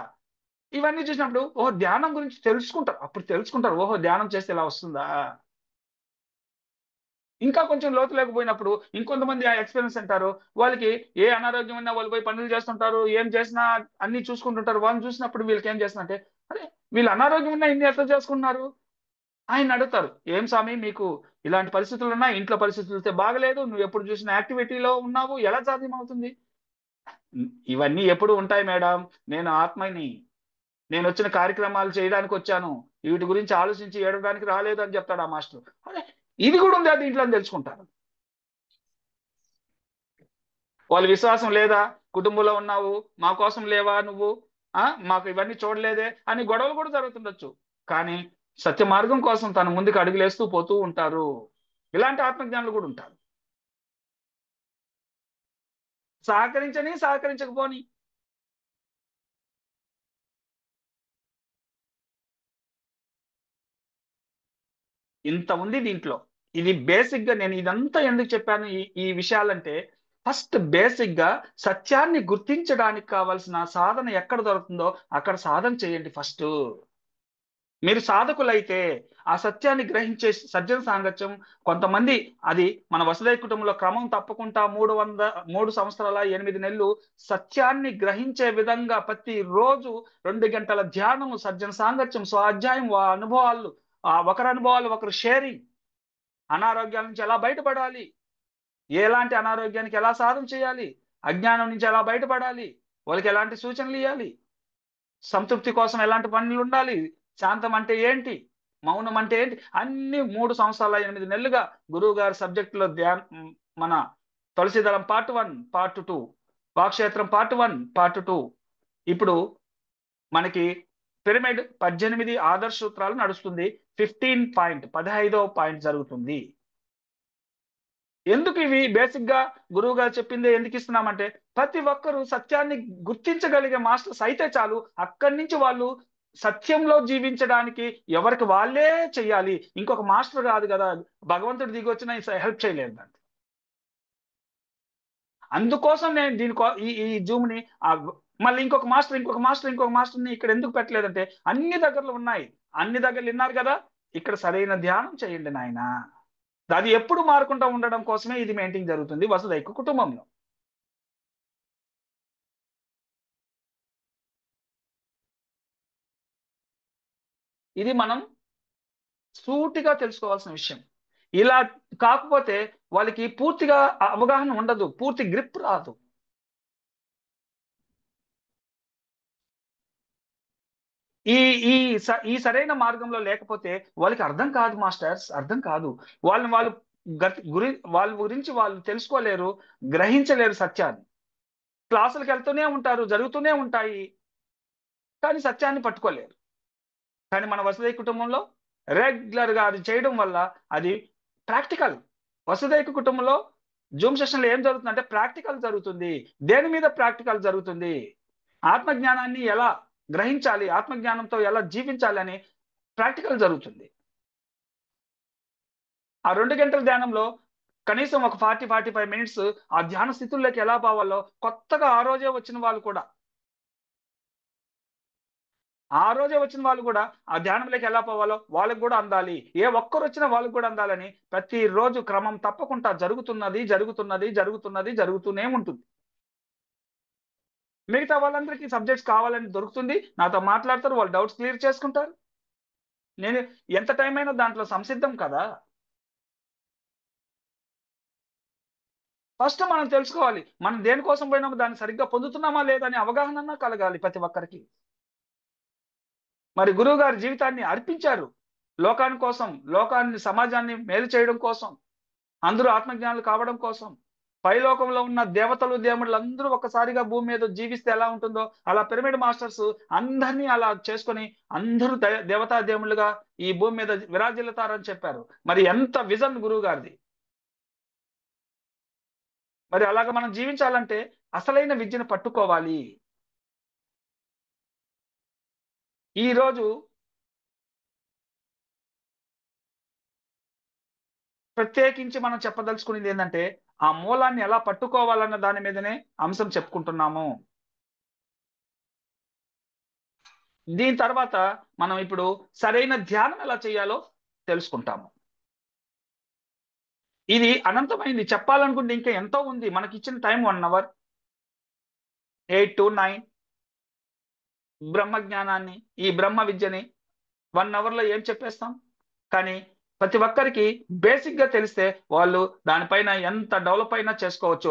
ఇవన్నీ చూసినప్పుడు ఓహో ధ్యానం గురించి తెలుసుకుంటారు. అప్పుడు తెలుసుకుంటారు, ఓహో ధ్యానం చేస్తే ఇలా వస్తుందా. ఇంకా కొంచెం లోతు లేకపోయినప్పుడు ఇంకొంతమంది ఆ ఎక్స్పీరియన్స్ అంటారు. వాళ్ళకి ఏ అనారోగ్యం ఉన్నా వాళ్ళు పోయి పనులు చేస్తుంటారు, ఏం చేసినా అన్ని చూసుకుంటుంటారు. వాళ్ళని చూసినప్పుడు వీళ్ళకి ఏం చేస్తుందంటే, అరే, వీళ్ళు అనారోగ్యం ఉన్నా ఇన్ని ఎట్లా చేసుకుంటున్నారు? ఆయన అడుగుతారు, ఏం స్వామి మీకు ఇలాంటి పరిస్థితులు ఉన్నాయి, ఇంట్లో పరిస్థితులు చూస్తే బాగలేదు, నువ్వు ఎప్పుడు చూసిన యాక్టివిటీలో ఉన్నావు, ఎలా సాధ్యమవుతుంది? ఇవన్నీ ఎప్పుడు ఉంటాయి మేడం, నేను ఆత్మని, నేను వచ్చిన కార్యక్రమాలు చేయడానికి వచ్చాను, వీటి గురించి ఆలోచించి ఏడవడానికి రాలేదు అని చెప్తాడు ఆ మాస్టర్. అరే, ఇది కూడా ఉందా దీంట్లో అని తెలుసుకుంటారు. వాళ్ళ విశ్వాసం లేదా? కుటుంబంలో ఉన్నావు, మా కోసం లేవా నువ్వు, మాకు ఇవన్నీ చూడలేదే అని గొడవలు కూడా జరుగుతుండొచ్చు. కానీ సత్య మార్గం కోసం తన ముందుకు అడుగులేస్తూ పోతూ ఉంటారు. ఇలాంటి ఆత్మజ్ఞానులు కూడా ఉంటారు. సహకరించని సహకరించకపోని ఇంత ఉంది దీంట్లో. ఇది బేసిక్ గా నేను ఇదంతా ఎందుకు చెప్పాను ఈ ఈ విషయాలంటే, ఫస్ట్ బేసిక్ గా సత్యాన్ని గుర్తించడానికి కావాల్సిన సాధన ఎక్కడ దొరుకుతుందో అక్కడ సాధన చేయండి ఫస్ట్. మీరు సాధకులైతే ఆ సత్యాన్ని గ్రహించే సజ్జన సాంగత్యం, కొంతమంది అది మన వసుదైక కుటుంబంలో క్రమం తప్పకుండా 3 సంవత్సరాల 8 నెలలు సత్యాన్ని గ్రహించే విధంగా ప్రతి రోజు 2 గంటల ధ్యానం, సజ్జన సాంగత్యం, స్వాధ్యాయం, అనుభవాలు, ఒకరి అనుభవాలు ఒకరు షేరింగ్, అనారోగ్యాల నుంచి ఎలా బయటపడాలి, ఎలాంటి అనారోగ్యానికి ఎలా సాధన చేయాలి, అజ్ఞానం నుంచి ఎలా బయటపడాలి, వాళ్ళకి ఎలాంటి సూచనలు ఇవ్వాలి, సంతృప్తి కోసం ఎలాంటి పనులు ఉండాలి, శాంతం అంటే ఏంటి, మౌనం అంటే ఏంటి, అన్ని 3 సంవత్సరాల 8 నెలలుగా గురువు గారి సబ్జెక్టులో మన తులసీదళం పార్ట్ 1, పార్ట్ 2, వాక్షేత్రం పార్ట్ 1, పార్ట్ 2, ఇప్పుడు మనకి పిరమిడ్ 18 ఆదర్శ సూత్రాలు నడుస్తుంది. 15వ పాయింట్ జరుగుతుంది. ఎందుకు ఇవి బేసిక్ గా గురువు గారు చెప్పిందే ఎందుకు ఇస్తున్నామంటే, ప్రతి ఒక్కరూ సత్యాన్ని గుర్తించగలిగే మాస్టర్స్ అయితే చాలు, అక్కడి నుంచి వాళ్ళు సత్యంలో జీవించడానికి ఎవరికి వాళ్ళే చెయ్యాలి. ఇంకొక మాస్టర్ కాదు కదా, భగవంతుడు దిగి వచ్చిన హెల్ప్ చేయలేదు దానికి. అందుకోసం నేను ఈ జూమ్ ని మళ్ళీ ఇంకొక మాస్టర్ని ఇక్కడ ఎందుకు పెట్టలేదంటే, అన్ని దగ్గరలో ఉన్నాయి, అన్ని దగ్గరలు విన్నారు కదా, ఇక్కడ సరైన ధ్యానం చేయండి నాయన. అది ఎప్పుడు మారుకుంటూ ఉండడం కోసమే ఇది మెయింటైన్ జరుగుతుంది వసుదైక కుటుంబంలో. ఇది మనం సూటిగా తెలుసుకోవాల్సిన విషయం. ఇలా కాకపోతే వాళ్ళకి పూర్తిగా అవగాహన ఉండదు, పూర్తి గ్రిప్ రాదు. ఈ ఈ ఈ సరైన మార్గంలో లేకపోతే వాళ్ళకి అర్థం కాదు మాస్టర్స్, అర్థం కాదు. వాళ్ళని వాళ్ళు వాళ్ళ గురించి వాళ్ళు తెలుసుకోలేరు, గ్రహించలేరు సత్యాన్ని. క్లాసులకు వెళ్తూనే ఉంటారు, జరుగుతూనే ఉంటాయి, కానీ సత్యాన్ని పట్టుకోలేరు. కానీ మన వసుదైక కుటుంబంలో రెగ్యులర్ గా అది చేయడం వల్ల అది ప్రాక్టికల్. వసుదైక కుటుంబంలో జూమ్ సెషన్లో ఏం జరుగుతుందంటే ప్రాక్టికల్ జరుగుతుంది. దేని మీద ప్రాక్టికల్ జరుగుతుంది? ఆత్మజ్ఞానాన్ని ఎలా గ్రహించాలి, ఆత్మజ్ఞానంతో ఎలా జీవించాలి అని ప్రాక్టికల్ జరుగుతుంది. ఆ 2 గంటల ధ్యానంలో కనీసం ఒక 45 మినిట్స్ ఆ ధ్యాన స్థితుల్లోకి ఎలా పోవాలో, కొత్తగా ఆ రోజే వచ్చిన వాళ్ళు కూడా ఆ ధ్యానంలోకి ఎలా పోవాలో వాళ్ళకి కూడా అందాలి. ఏ ఒక్కరు వచ్చినా వాళ్ళకి కూడా అందాలని ప్రతిరోజు క్రమం తప్పకుండా జరుగుతూనే ఉంటుంది. మిగతా వాళ్ళందరికీ సబ్జెక్ట్స్ కావాలని దొరుకుతుంది, నాతో మాట్లాడతారు, వాళ్ళు డౌట్స్ క్లియర్ చేసుకుంటారు. నేను ఎంత టైం అయినా దాంట్లో సంసిద్ధం కదా. ఫస్ట్ మనం తెలుసుకోవాలి, మనం దేనికోసం పోయినామో దాన్ని సరిగ్గా పొందుతున్నామా లేదా అని అవగాహన కలగాలి ప్రతి ఒక్కరికి. మరి గురువు గారి జీవితాన్ని అర్పించారు లోకాని కోసం, లోకాన్ని, సమాజాన్ని మేలు చేయడం కోసం, అందరూ ఆత్మజ్ఞానులు కావడం కోసం. పైలోకంలో ఉన్న దేవతలు దేవుళ్ళు అందరూ ఒక్కసారిగా భూమి మీద జీవిస్తే ఎలా ఉంటుందో అలా పిరమిడ్ మాస్టర్స్ అందరినీ అలా చేసుకొని అందరూ దేవతా దేవుళ్ళుగా ఈ భూమి మీద విరాజిల్లుతారని చెప్పారు. మరి ఎంత విజన్ గురువు గారిది. మరి అలాగ మనం జీవించాలంటే అసలైన విద్యను పట్టుకోవాలి. ఈ రోజు ప్రత్యేకించి మనం చెప్పదలుచుకునేది ఏంటంటే ఆ మూలాన్ని ఎలా పట్టుకోవాలన్న దాని మీదనే అంశం చెప్పుకుంటున్నాము. దీని తర్వాత మనం ఇప్పుడు సరైన ధ్యానం ఎలా చేయాలో తెలుసుకుంటాము. ఇది అనంతమైంది, చెప్పాలనుకుంటే ఇంకా ఎంతో ఉంది. మనకి ఇచ్చిన టైం 1 అవర్, 8 to 9 బ్రహ్మ జ్ఞానాన్ని, ఈ బ్రహ్మ విద్యని 1 అవర్లో ఏం చెప్పేస్తాం. కానీ ప్రతి ఒక్కరికి బేసిక్ గా తెలిస్తే వాళ్ళు దానిపైన ఎంత డెవలప్ అయినా చేసుకోవచ్చు.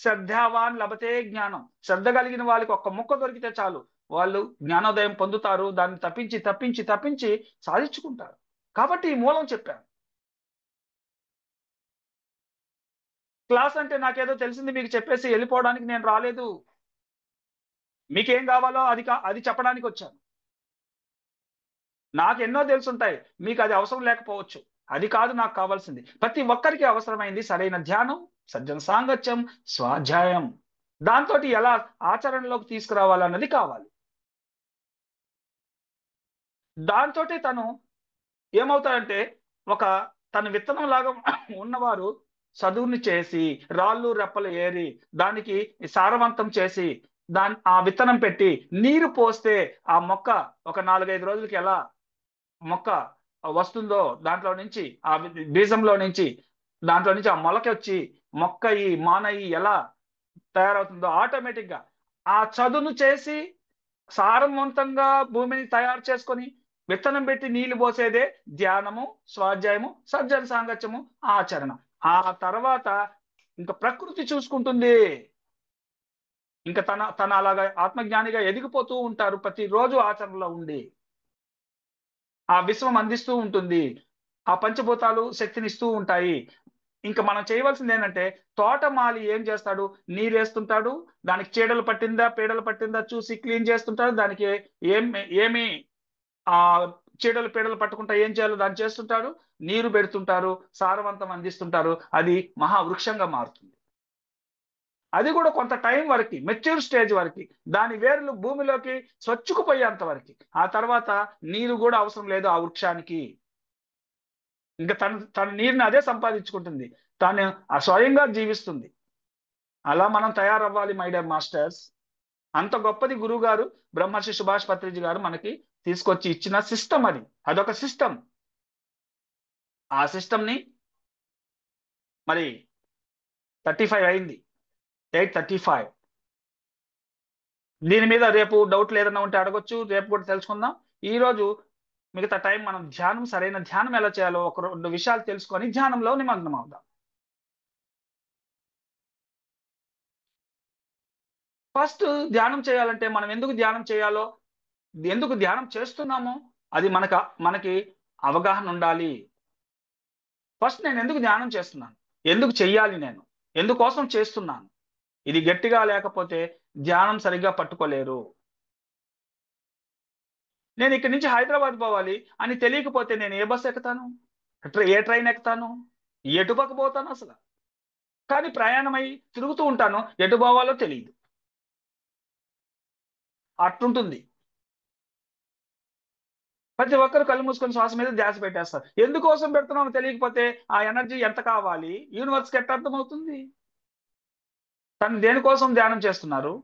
శ్రద్ధావాన్ లభతే జ్ఞానం. శ్రద్ధ కలిగిన వాళ్ళకి ఒక్క ముక్క దొరికితే చాలు, వాళ్ళు జ్ఞానోదయం పొందుతారు. దాన్ని తప్పించి తప్పించి తప్పించి సాధించుకుంటారు. కాబట్టి ఈ మూలం చెప్పాను. క్లాస్ అంటే నాకేదో తెలిసింది మీకు చెప్పేసి వెళ్ళిపోవడానికి నేను రాలేదు. మీకేం కావాలో అది చెప్పడానికి వచ్చాను. నాకు ఎన్నో తెలుసుంటాయి, మీకు అది అవసరం లేకపోవచ్చు. అది కాదు నాకు కావాల్సింది. ప్రతి ఒక్కరికి అవసరమైంది సరైన ధ్యానం, సజ్జన సాంగత్యం, స్వాధ్యాయం. దాంతో ఎలా ఆచరణలోకి తీసుకురావాలన్నది కావాలి. దాంతో తను ఏమవుతాడంటే తన విత్తనం లాగా ఉన్నవారు చదువుని చేసి రాళ్ళు రెప్పలు ఏరి దానికి సారవంతం చేసి ఆ విత్తనం పెట్టి నీరు పోస్తే ఆ మొక్క ఒక 4-5 రోజులకి ఎలా మొక్క వస్తుందో దాంట్లో నుంచి ఆ బీజంలో నుంచి దాంట్లో నుంచి ఆ మొలక వచ్చి మొక్క మానయి ఎలా తయారవుతుందో ఆటోమేటిక్ గా ఆ చదును చేసి సారవంతంగా భూమిని తయారు చేసుకొని విత్తనం పెట్టి నీళ్లు పోసేదే ధ్యానము, స్వాధ్యాయము, సజ్జన సాంగత్యము, ఆచరణ. ఆ తర్వాత ఇంకా ప్రకృతి చూసుకుంటుంది. ఇంకా తన అలాగా ఆత్మజ్ఞానిగా ఎదిగిపోతూ ఉంటారు. ప్రతిరోజు ఆచరణలో ఉండి ఆ విశ్వం అందిస్తూ ఉంటుంది. ఆ పంచభూతాలు శక్తినిస్తూ ఉంటాయి. ఇంకా మనం చేయవలసింది ఏంటంటే తోటమాలి ఏం చేస్తాడు, నీరేస్తుంటాడు, దానికి చీడలు పట్టిందా పీడలు పట్టిందా చూసి క్లీన్ చేస్తుంటాడు. దానికి ఏమి ఆ చీడలు పీడలు పట్టుకుంటా ఏం చేయాలో దాన్ని చేస్తుంటారు, నీరు పెడుతుంటారు, సారవంతం అందిస్తుంటారు. అది మహావృక్షంగా మారుతుంది. అది కూడా కొంత టైం వరకు, మెచ్యూర్ స్టేజ్ వరకు, దాని వేర్లు భూమిలోకి స్వచ్చుకుపోయేంత వరకు. ఆ తర్వాత నీరు కూడా అవసరం లేదు ఆ వృక్షానికి. ఇంకా తన నీరుని అదే సంపాదించుకుంటుంది, తాను స్వయంగా జీవిస్తుంది. అలా మనం తయారవ్వాలి మై డియర్ మాస్టర్స్. అంత గొప్పది గురువు గారు బ్రహ్మర్షి సుభాష్ పత్రిజీ గారు మనకి తీసుకొచ్చి ఇచ్చిన సిస్టమ్. అదొక సిస్టమ్. ఆ సిస్టమ్ ని మరి 35 అయింది, 8:35. దీని మీద రేపు డౌట్లు ఏదైనా ఉంటే అడగొచ్చు, రేపు కూడా తెలుసుకుందాం. ఈ రోజు మిగతా టైం మనం ధ్యానం, సరైన ధ్యానం ఎలా చేయాలో 1-2 విషయాలు తెలుసుకొని ధ్యానంలో నిమగ్నం అవుదాం. ఫస్ట్ ధ్యానం చేయాలంటే మనం ఎందుకు ధ్యానం చేయాలో, ఎందుకు ధ్యానం చేస్తున్నామో అది మనకి అవగాహన ఉండాలి. ఫస్ట్ నేను ఎందుకు ధ్యానం చేస్తున్నాను, ఎందుకు చెయ్యాలి, నేను ఎందుకోసం చేస్తున్నాను, ఇది గట్టిగా లేకపోతే ధ్యానం సరిగ్గా పట్టుకోలేరు. నేను ఇక్కడి నుంచి హైదరాబాద్ పోవాలి అని తెలియకపోతే నేను ఏ బస్సు ఎక్కుతాను, ఏ ట్రైన్ ఎక్కుతాను, ఎటు పక్క పోతాను అసలు. కానీ ప్రయాణమై తిరుగుతూ ఉంటాను, ఎటు పోవాలో తెలియదు. అట్టుంటుంది. ప్రతి ఒక్కరు కళ్ళు మూసుకొని శ్వాస మీద ధ్యాస పెట్టేస్తారు. ఎందుకోసం పెడుతున్నామో తెలియకపోతే ఆ ఎనర్జీ ఎంత కావాలి, యూనివర్స్కి ఎట్ట అర్థమవుతుంది? తను దేనికోసం ధ్యానం చేస్తున్నారు.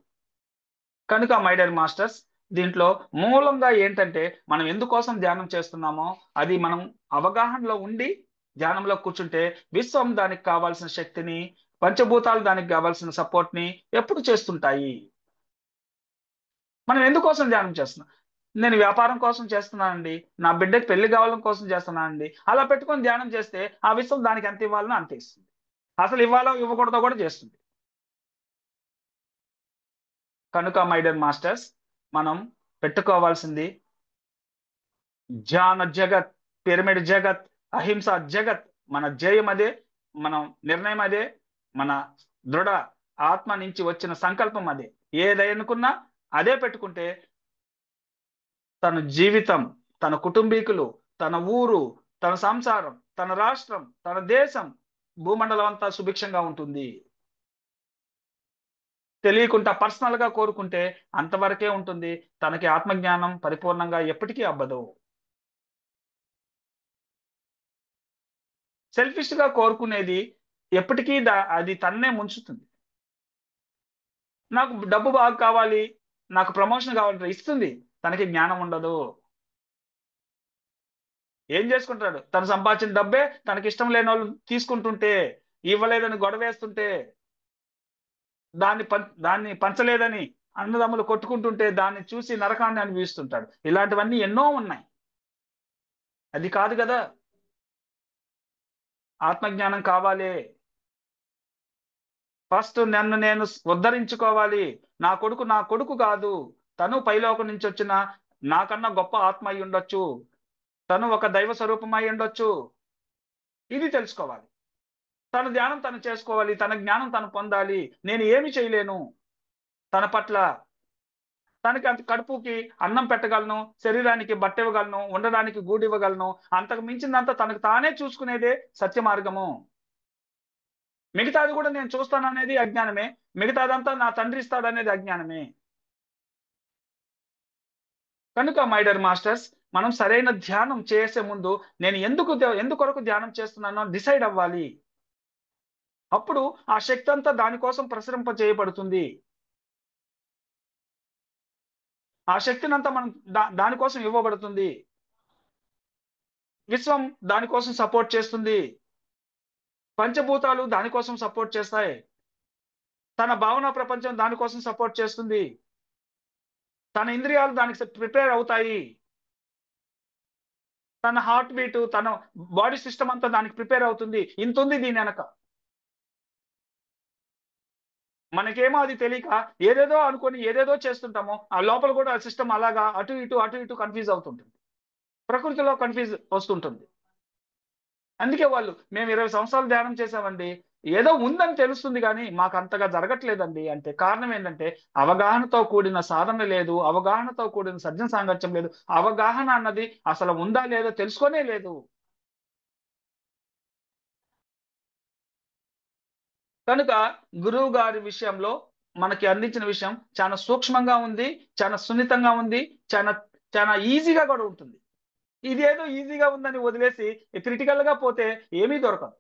కనుక మై డియర్ మాస్టర్స్, దీంట్లో మూలంగా ఏంటంటే మనం ఎందుకోసం ధ్యానం చేస్తున్నామో అది మనం అవగాహనలో ఉండి ధ్యానంలో కూర్చుంటే విశ్వం దానికి కావాల్సిన శక్తిని, పంచభూతాలు దానికి కావాల్సిన సపోర్ట్ ని ఎప్పుడు చేస్తుంటాయి. మనం ఎందుకోసం ధ్యానం చేస్తున్నాం? నేను వ్యాపారం కోసం చేస్తున్నానండి, నా బిడ్డకి పెళ్లి కావాలని కోసం చేస్తున్నానండి. అలా పెట్టుకొని ధ్యానం చేస్తే ఆ విశ్వం దానికి ఎంత ఇవ్వాలని అంత ఇస్తుంది. అసలు ఇవ్వాలో ఇవ్వకూడదో కూడా చేస్తుంది. కనుక మై డియర్ మాస్టర్స్, మనం పెట్టుకోవాల్సింది ధ్యాన జగత్, పిరమిడ్ జగత్, అహింస జగత్. మన జయం అదే, మనం నిర్ణయం అదే, మన దృఢ ఆత్మ నుంచి వచ్చిన సంకల్పం అదే. ఏదనుకున్నా అదే పెట్టుకుంటే తన జీవితం, తన కుటుంబీకులు, తన ఊరు, తన సంసారం, తన రాష్ట్రం, తన దేశం, భూమండలం అంతా సుభిక్షంగా ఉంటుంది. తెలియకుండా పర్సనల్ గా కోరుకుంటే అంతవరకే ఉంటుంది. తనకి ఆత్మజ్ఞానం పరిపూర్ణంగా ఎప్పటికీ అబ్బదు. సెల్ఫిష్ గా కోరుకునేది ఎప్పటికీ అది తన్నే ముంచుతుంది. నాకు డబ్బు బాగా కావాలి, నాకు ప్రమోషన్ కావాలంటే ఇస్తుంది, తనకి జ్ఞానం ఉండదు. ఏం చేసుకుంటాడు? తను సంపాదించిన డబ్బే తనకి ఇష్టం లేని వాళ్ళు తీసుకుంటుంటే, ఇవ్వలేదని గొడవేస్తుంటే, దాన్ని పంచలేదని అన్నదమ్ములు కొట్టుకుంటుంటే దాన్ని చూసి నరకాన్ని అనుభవిస్తుంటాడు. ఇలాంటివన్నీ ఎన్నో ఉన్నాయి. అది కాదు కదా. ఆత్మజ్ఞానం కావాలి. ఫస్ట్ నన్ను నేను ఉద్ధరించుకోవాలి. నా కొడుకు కాదు, తను పైలోకం నుంచి వచ్చిన నాకన్నా గొప్ప ఆత్మ అయి ఉండొచ్చు, తను ఒక దైవ స్వరూపం అయి ఉండొచ్చు. ఇది తెలుసుకోవాలి. తన ధ్యానం తను చేసుకోవాలి, తన జ్ఞానం తను పొందాలి. నేను ఏమి చేయలేను తన పట్ల. తనకి అంత కడుపుకి అన్నం పెట్టగలను, శరీరానికి బట్ట ఇవ్వగలను, ఉండడానికి గూడు ఇవ్వగలను. అంతకు మించిందంతా తనకు తానే చూసుకునేదే సత్య మార్గము. మిగతాది కూడా నేను చూస్తాననేది అజ్ఞానమే. మిగతాదంతా నా తండ్రి ఇస్తాడనేది అజ్ఞానమే. కనుక మై డియర్ మాస్టర్స్, మనం సరైన ధ్యానం చేసే ముందు నేను ఎందుకొరకు ధ్యానం చేస్తున్నానో డిసైడ్ అవ్వాలి. అప్పుడు ఆ శక్తి అంతా దానికోసం ప్రసరింప చేయబడుతుంది. ఆ శక్తినంతా మనం దానికోసం ఇవ్వబడుతుంది. విశ్వం దానికోసం సపోర్ట్ చేస్తుంది. పంచభూతాలు దానికోసం సపోర్ట్ చేస్తాయి. తన భావన ప్రపంచం దానికోసం సపోర్ట్ చేస్తుంది. తన ఇంద్రియాలు దానికి ప్రిపేర్ అవుతాయి. తన హార్ట్ బీట్, తన బాడీ సిస్టమ్ అంతా దానికి ప్రిపేర్ అవుతుంది. ఇంత ఉంది దీని వెనక. మనకేమో అది తెలియక ఏదేదో అనుకొని ఏదేదో చేస్తుంటామో, ఆ లోపల కూడా ఆ సిస్టమ్ అలాగా అటు ఇటు కన్ఫ్యూజ్ అవుతుంటుంది. ప్రకృతిలో కన్ఫ్యూజ్ వస్తుంటుంది. అందుకే వాళ్ళు మేము 20 సంవత్సరాలు ధ్యానం చేసామండి, ఏదో ఉందని తెలుస్తుంది కానీ మాకు అంతగా జరగట్లేదండి అంటే కారణం ఏంటంటే అవగాహనతో కూడిన సాధన లేదు, అవగాహనతో కూడిన సజ్జన సాంగత్యం లేదు. అవగాహన అన్నది అసలు ఉందా లేదో తెలుసుకోనే లేదు. కనుక గురువు గారి విషయంలో మనకి అందించిన విషయం చాలా సూక్ష్మంగా ఉంది, చాలా సున్నితంగా ఉంది, చాలా చాలా ఈజీగా కూడా ఉంటుంది. ఇదేదో ఈజీగా ఉందని వదిలేసి క్రిటికల్ గా పోతే ఏమీ దొరకదు.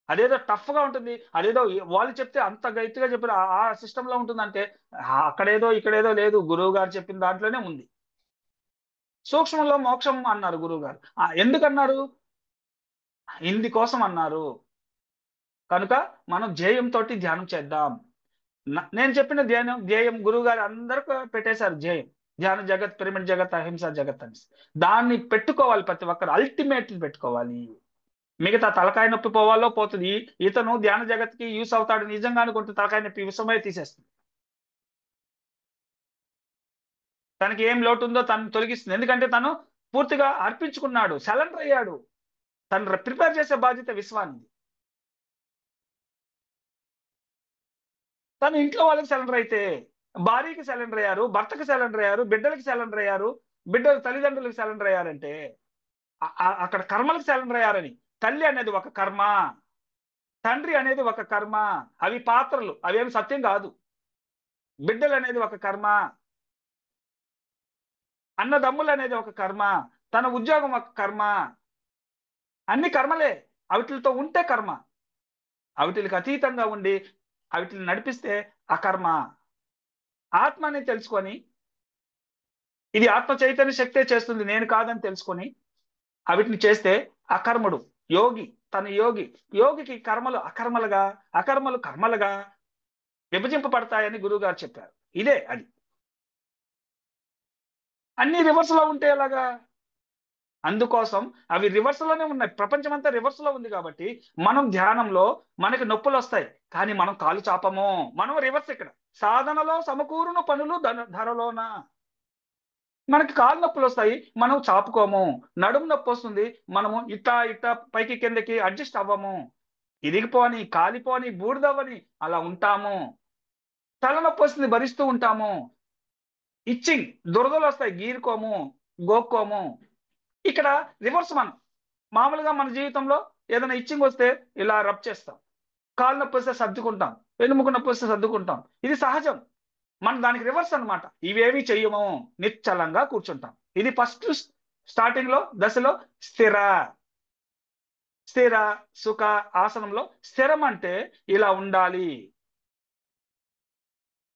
అదేదో టఫ్ గా ఉంటుంది, అదేదో వాళ్ళు చెప్తే అంత గట్టిగా చెప్పిన ఆ సిస్టమ్ లో ఉంటుందంటే అక్కడేదో ఇక్కడేదో లేదు. గురువు గారు చెప్పిన దాంట్లోనే ఉంది. సూక్ష్మంలో మోక్షం అన్నారు గురువు గారు. ఎందుకన్నారు? ఇందుకోసం అన్నారు. కనుక మనం ధ్యేయంతో ధ్యానం చేద్దాం. నేను చెప్పిన ధ్యేయం గురువు గారు అందరికీ పెట్టేశారు. ధ్యాన జగత్, పిరమిడ్ జగత్, అహింస జగత్ అని. దాన్ని పెట్టుకోవాలి. ప్రతి ఒక్కరు అల్టిమేట్ పెట్టుకోవాలి. మిగతా తలకాయ నొప్పి పోవాలో పోతుంది. ఇతను ధ్యాన జగత్కి యూస్ అవుతాడు నిజంగా అనుకుంటే తలకాయ నొప్పి విషమే తీసేస్తుంది. తనకి ఏం లోటు ఉందో తను తొలగిస్తుంది. ఎందుకంటే తను పూర్తిగా అర్పించుకున్నాడు, సరెండర్ అయ్యాడు. తను ప్రిపేర్ చేసే బాధ్యత విశ్వాన్ని. తను ఇంట్లో వాళ్ళకి సరెండర్ అయితే భార్యకి సరెండర్ అయ్యారు, భర్తకి సరెండర్ అయ్యారు, బిడ్డలకి సరెండర్ అయ్యారు, బిడ్డల తల్లిదండ్రులకు సరెండర్ అయ్యారంటే అక్కడ కర్మలకు సరెండర్ అయ్యారని. తల్లి అనేది ఒక కర్మ, తండ్రి అనేది ఒక కర్మ. అవి పాత్రలు, అవేమి సత్యం కాదు. బిడ్డలు అనేది ఒక కర్మ, అన్నదమ్ములు అనేది ఒక కర్మ, తన ఉద్యోగం ఒక కర్మ. అన్ని కర్మలే. అవిటితో ఉంటే కర్మ, అవిటికి అతీతంగా ఉండి అవిటిని నడిపిస్తే అకర్మ. ఆత్మని తెలుసుకొని ఇది ఆత్మ చైతన్య శక్తే చేస్తుంది, నేను కాదని తెలుసుకొని అవిటిని చేస్తే అకర్ముడు యోగి. తన యోగికి కర్మలు అకర్మలుగా, అకర్మలు కర్మలుగా విభజింపబడతాయని గురువు గారు చెప్పారు. ఇదే అది. అన్ని రివర్స్ లో ఉంటే ఎలాగా? అందుకోసం అవి రివర్స్ లోనే ఉన్నాయి. ప్రపంచం అంతా రివర్స్ లో ఉంది కాబట్టి మనం ధ్యానంలో మనకి నొప్పులు వస్తాయి కానీ మనం కాలు చాపము. మనం రివర్స్. ఇక్కడ సాధనలో సమకూరును పనులు ధరలోన. మనకి కాలు నొప్పులు వస్తాయి, మనం చాపుకోము. నడుము నొప్పి వస్తుంది, మనము ఇట్లా పైకి కిందకి అడ్జస్ట్ అవ్వము. ఇరిగిపోని, కాలిపోని, బూడిదవ్వని అలా ఉంటాము. తలనొప్పి వస్తుంది, భరిస్తూ ఉంటాము. ఇచ్చింగ్, దురదలు వస్తాయి, గీరుకోము, గోక్కోము. ఇక్కడ రివర్స్. మనం మామూలుగా మన జీవితంలో ఏదైనా ఇచ్చింగ్ వస్తే ఇలా రబ్ చేస్తాం, కాలు నొప్పి వస్తే సర్దుకుంటాం, వెన్నుముక నొప్పి వస్తే సర్దుకుంటాం. ఇది సహజం. మనం దానికి రివర్స్ అన్నమాట. ఇవేవి చెయ్యము, నిశ్చలంగా కూర్చుంటాం. ఇది ఫస్ట్ స్టార్టింగ్ లో దశలో స్థిర. స్థిర సుఖ ఆసనంలో స్థిరం అంటే ఇలా ఉండాలి.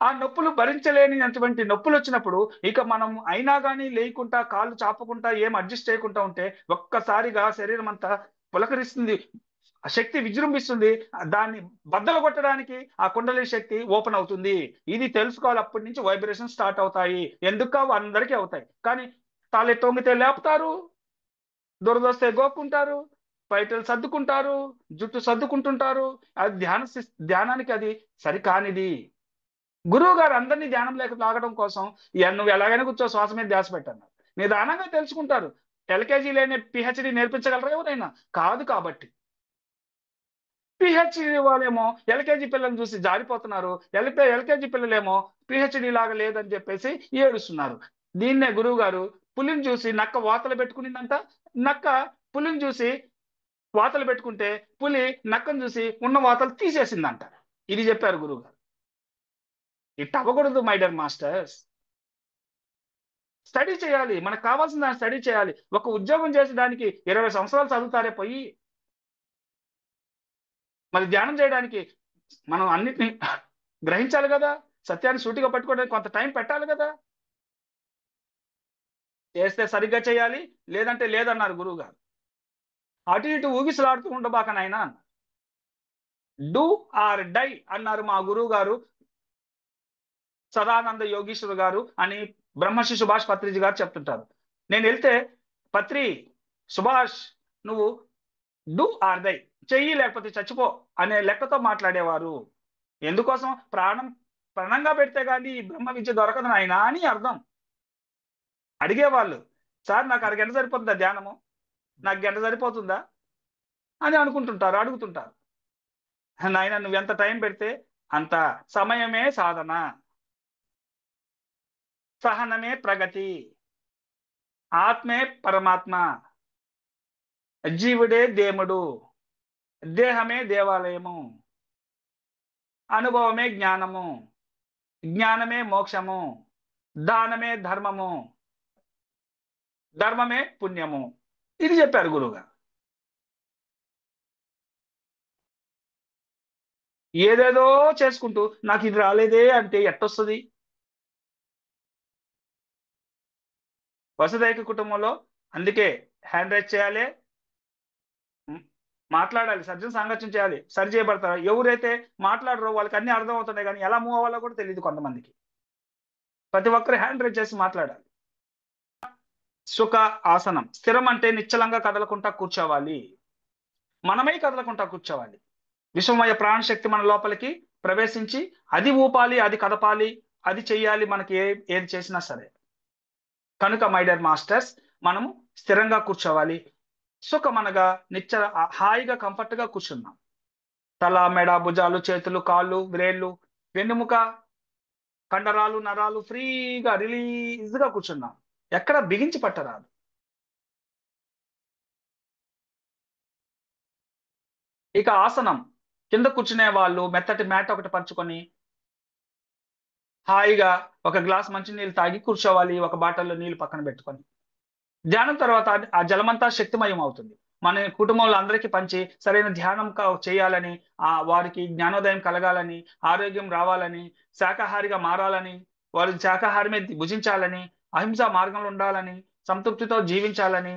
ఆ నొప్పులు భరించలేనిటువంటి నొప్పులు వచ్చినప్పుడు ఇక మనం అయినా కానీ లేకుండా, కాళ్ళు చాపకుండా, ఏం అడ్జస్ట్ చేయకుండా ఉంటే ఒక్కసారిగా శరీరం అంతా పులకరిస్తుంది, ఆ శక్తి విజృంభిస్తుంది. దాన్ని బద్దలు కొట్టడానికి ఆ కుండలి శక్తి ఓపెన్ అవుతుంది. ఇది తెలుసుకోవాలి. అప్పటి నుంచి వైబ్రేషన్ స్టార్ట్ అవుతాయి. ఎందుకు కావు? అందరికీ అవుతాయి. కానీ తాళెత్తి తొంగితే లేపుతారు, దురదొస్తే గోక్కుంటారు, పైటలు సర్దుకుంటారు, జుట్టు సర్దుకుంటుంటారు. అది ధ్యానానికి అది సరికానిది. గురువు గారు అందరినీ ధ్యానం లేక లాగడం కోసం నువ్వు ఎలాగైనా కూర్చో, శ్వాస మీద ధ్యాస పెట్టన్నారు. నిదానంగా తెలుసుకుంటారు. ఎల్కేజీ లేని పిహెచ్డి నేర్పించగలరా ఎవరైనా? కాదు. కాబట్టి పిహెచ్డి వాళ్ళేమో ఎల్కేజీ పిల్లల్ని చూసి జారిపోతున్నారు. ఎల్కేజీ పిల్లలేమో పిహెచ్డి లాగా లేదని చెప్పేసి ఏడుస్తున్నారు. దీన్నే గురువు గారు పులిని చూసి నక్క వాతలు పెట్టుకునిందంట. నక్క పులిని చూసి వాతలు పెట్టుకుంటే పులి నక్కను చూసి ఉన్న వాతలు తీసేసిందంట. ఇది చెప్పారు గురువు గారు. ఇట్ అవ్వకూడదు మై డియర్ మాస్టర్స్. స్టడీ చేయాలి. మనకు కావాల్సిన దాన్ని స్టడీ చేయాలి. ఒక ఉద్యోగం చేసేదానికి 20 సంవత్సరాలు చదువుతారే పోయి, మరి ధ్యానం చేయడానికి మనం అన్నిటిని గ్రహించాలి కదా. సత్యాన్ని సూటిగా పట్టుకోవడానికి కొంత టైం పెట్టాలి కదా. చేస్తే సరిగ్గా చేయాలి, లేదంటే లేదన్నారు గురువు గారు. అటు ఇటు ఊగిసలాడుతూ ఉండబాక నాయనా అన్నారు. డూ ఆర్ డై అన్నారు మా గురువు గారు సదానంద యోగీశ్వర్ గారు అని బ్రహ్మశ్రీ సుభాష్ పత్రిజీ గారు చెప్తుంటారు. నేను వెళ్తే, పత్రి, సుభాష్, నువ్వు డూ ఆర్ డై, చెయ్యి లేకపోతే చచ్చిపో అనే లెక్కతో మాట్లాడేవారు. ఎందుకోసం? ప్రాణం ప్రాణంగా పెడితే కానీ ఈ బ్రహ్మ విద్య దొరకదు నాయనా అని అర్థం. అడిగేవాళ్ళు, సార్ నాకు అరగంట సరిపోతుందా ధ్యానము, నాకు గంట సరిపోతుందా అని అనుకుంటుంటారు, అడుగుతుంటారు. నాయన నువ్వు ఎంత టైం పెడితే అంత సమయమే సాధన, సహనమే ప్రగతి, ఆత్మే పరమాత్మ, జీవుడే దేవుడు, దేహమే దేవాలయము, అనుభవమే జ్ఞానము, జ్ఞానమే మోక్షము, దానమే ధర్మము, ధర్మమే పుణ్యము. ఇది చెప్పారు గురువుగారు. ఏదేదో చేసుకుంటూ నాకు ఇది రాలేదే అంటే ఎట్టొస్తుంది? వసుదైక కుటుంబంలో అందుకే హ్యాండ్ రైజ్ చేయాలి, మాట్లాడాలి, సర్జన సాంగత్యం చేయాలి, సరి చేయబడతారు. ఎవరైతే మాట్లాడరో వాళ్ళకి అన్ని అర్థం అవుతున్నాయి, కానీ ఎలా మూవ్ అవ్వాలో కూడా తెలియదు కొంతమందికి. ప్రతి ఒక్కరు హ్యాండ్ రైజ్ చేసి మాట్లాడాలి. సుఖ ఆసనం. స్థిరం అంటే నిశ్చలంగా కదలకుండా కూర్చోవాలి. మనమై కదలకుండా కూర్చోవాలి. విశ్వమయ ప్రాణశక్తి మన లోపలికి ప్రవేశించి అది ఊపాలి, అది కదపాలి, అది చెయ్యాలి. మనకి ఏది చేసినా సరే. కనుక మై డియర్ మాస్టర్స్, మనము స్థిరంగా కూర్చోవాలి. సుఖమనగా హాయిగా కంఫర్ట్ గా కూర్చున్నాం. తల, మెడ, భుజాలు, చేతులు, కాళ్ళు, వ్రేళ్ళు, వెన్నుముక, కండరాలు, నరాలు ఫ్రీగా రిలీజ్ గా కూర్చున్నాం. ఎక్కడ బిగించి పట్టరాదు. ఇక ఆసనం. కింద కూర్చునే వాళ్ళు మెత్తటి మ్యాట్ ఒకటి పరుచుకొని హాయిగా ఒక గ్లాస్ మంచినీళ్ళు తాగి కూర్చోవాలి, ఒక బాటిల్లో నీళ్లు పక్కన పెట్టుకొని. ధ్యానం తర్వాత ఆ జలమంతా శక్తిమయం అవుతుంది. మన కుటుంబంలో అందరికీ పంచి సరైన ధ్యానం చేయాలని, వారికి జ్ఞానోదయం కలగాలని, ఆరోగ్యం రావాలని, శాకాహారిగా మారాలని, వారు శాకాహారమే భుజించాలని, అహింసా మార్గంలో ఉండాలని, సంతృప్తితో జీవించాలని,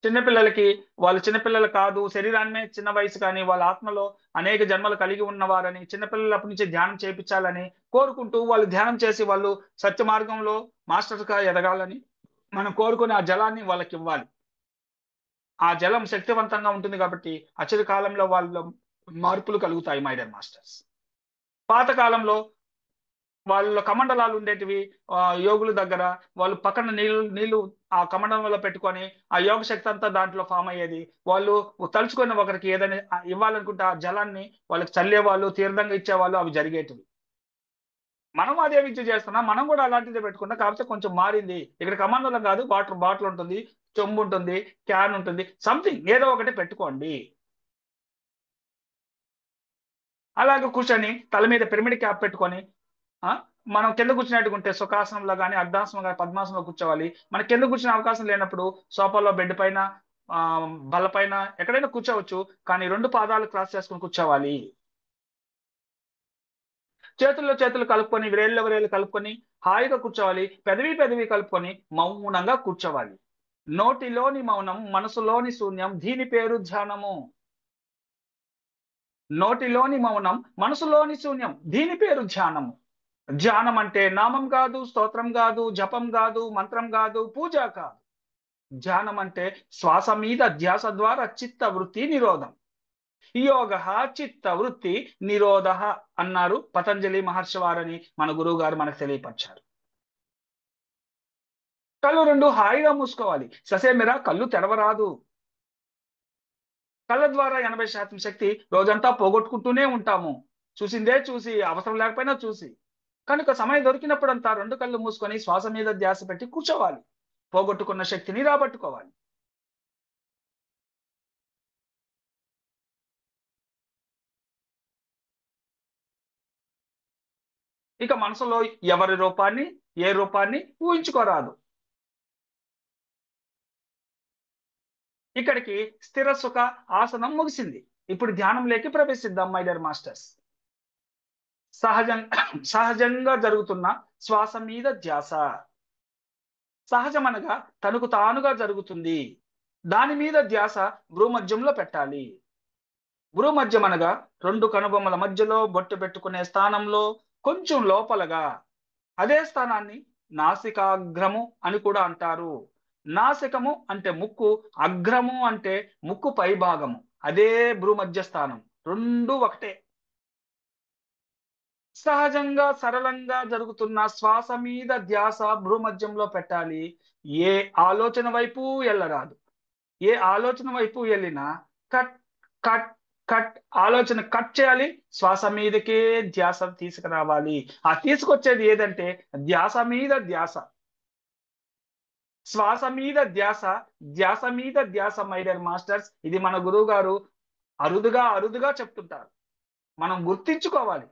చిన్నపిల్లలకి వాళ్ళు చిన్నపిల్లలు కాదు, శరీరాన్నే చిన్న వయసు కానీ వాళ్ళ ఆత్మలో అనేక జన్మలు కలిగి ఉన్నవారని, చిన్నపిల్లలప్పటి నుంచి ధ్యానం చేయించాలని కోరుకుంటూ వాళ్ళు ధ్యానం చేసి వాళ్ళు సత్య మార్గంలో మాస్టర్గా ఎదగాలని మనం కోరుకుని ఆ జలాన్ని వాళ్ళకి ఇవ్వాలి. ఆ జలం శక్తివంతంగా ఉంటుంది కాబట్టి అచిర కాలంలో వాళ్ళ మార్పులు కలుగుతాయి మై డియర్ మాస్టర్స్. పాత కాలంలో వాళ్ళ కమండలాలు ఉండేటివి యోగుల దగ్గర. వాళ్ళు పక్కన నీళ్లు ఆ కమండలంలో పెట్టుకొని ఆ యోగ శక్తి అంతా దాంట్లో ఫామ్ అయ్యేది. వాళ్ళు తలుచుకొని ఒకరికి ఏదైనా ఇవ్వాలనుకుంటే ఆ జలాన్ని వాళ్ళకి చల్లేవాళ్ళు, తీర్థంగా ఇచ్చేవాళ్ళు. అవి జరిగేటివి. మనం అదే విద్య చేస్తున్నాం, మనం కూడా అలాంటిదే పెట్టుకున్నాం. కాకపోతే కొంచెం మారింది. ఇక్కడ కమండలం కాదు, వాటర్ బాటిల్ ఉంటుంది, చెంబు ఉంటుంది, క్యాన్ ఉంటుంది, సంథింగ్ ఏదో ఒకటి పెట్టుకోండి. అలాగే కూర్చొని తల మీద పిరమిడ్ క్యాప్ పెట్టుకొని ఆ మనం కింద కూర్చున్నట్టుకుంటే సుఖాసనంలో కానీ, అర్ధాసనంలో కానీ, పద్మాసనంలో కూర్చోవాలి. మన కింద కూర్చునే అవకాశం లేనప్పుడు సోఫాలో, బెడ్ పైన, ఆ బల్ల పైన ఎక్కడైనా కూర్చోవచ్చు. కానీ 2 పాదాలు క్రాస్ చేసుకొని కూర్చోవాలి. చేతుల్లో చేతులు కలుపుకొని, వేళ్ళు కలుపుకొని హాయిగా కూర్చోవాలి. పెదవి పెదవి కలుపుకొని మౌనంగా కూర్చోవాలి. నోటిలోని మౌనం, మనసులోని శూన్యం, దీని పేరు ధ్యానము. నోటిలోని మౌనం, మనసులోని శూన్యం, దీని పేరు ధ్యానము. ధ్యానం అంటే నామం కాదు, స్తోత్రం కాదు, జపం కాదు, మంత్రం కాదు, పూజ కాదు. ధ్యానం అంటే శ్వాస మీద ధ్యాస ద్వారా చిత్త వృత్తి నిరోధం. యోగ చిత్త వృత్తి నిరోధ అన్నారు పతంజలి మహర్షి వారని మన గురువు గారు మనకు తెలియపరిచారు. కళ్ళు రెండు హాయిగా మూసుకోవాలి. ససేమిరా కళ్ళు తెరవరాదు. కళ్ళ ద్వారా 80% శక్తి రోజంతా పోగొట్టుకుంటూనే ఉంటాము. చూసిందే చూసి, అవసరం లేకపోయినా చూసి. కనుక సమయం దొరికినప్పుడంతా 2 కళ్ళు మూసుకొని శ్వాస మీద ధ్యాస పెట్టి కూర్చోవాలి. పోగొట్టుకున్న శక్తిని రాబట్టుకోవాలి. ఇక మనసులో ఎవరి రూపాన్ని, ఏ రూపాన్ని ఊహించుకోరాదు. ఇక్కడికి స్థిర సుఖ ఆసనం ముగిసింది. ఇప్పుడు ధ్యానంలోకి ప్రవేశిద్దాం మై డియర్ మాస్టర్స్. సహజంగా జరుగుతున్న శ్వాస మీద ధ్యాస. సహజం అనగా తనకు తానుగా జరుగుతుంది. దాని మీద ధ్యాస భ్రూమధ్యంలో పెట్టాలి. భ్రూమధ్యం అనగా 2 కనుబొమ్మల మధ్యలో బొట్టు పెట్టుకునే స్థానంలో కొంచెం లోపలగా. అదే స్థానాన్ని నాసికాగ్రము అని కూడా అంటారు. నాసికము అంటే ముక్కు, అగ్రము అంటే ముక్కు పై భాగము. అదే భ్రూమధ్య స్థానం. రెండు ఒకటే. సహజంగా సరళంగా జరుగుతున్న శ్వాస మీద ధ్యాస భ్రూమధ్యంలో పెట్టాలి. ఏ ఆలోచన వైపు వెళ్ళరాదు. ఏ ఆలోచన వైపు వెళ్ళినా కట్ కట్ కట్, ఆలోచన కట్ చేయాలి. శ్వాస మీదకే ధ్యాస తీసుకురావాలి. ఆ తీసుకొచ్చేది ఏదంటే ధ్యాస మీద ధ్యాస, శ్వాస మీద ధ్యాస, ధ్యాస మీద ధ్యాస. మై డియర్ మాస్టర్స్, ఇది మన గురువు గారు అరుదుగా అరుదుగా చెప్తుంటారు. మనం గుర్తించుకోవాలి.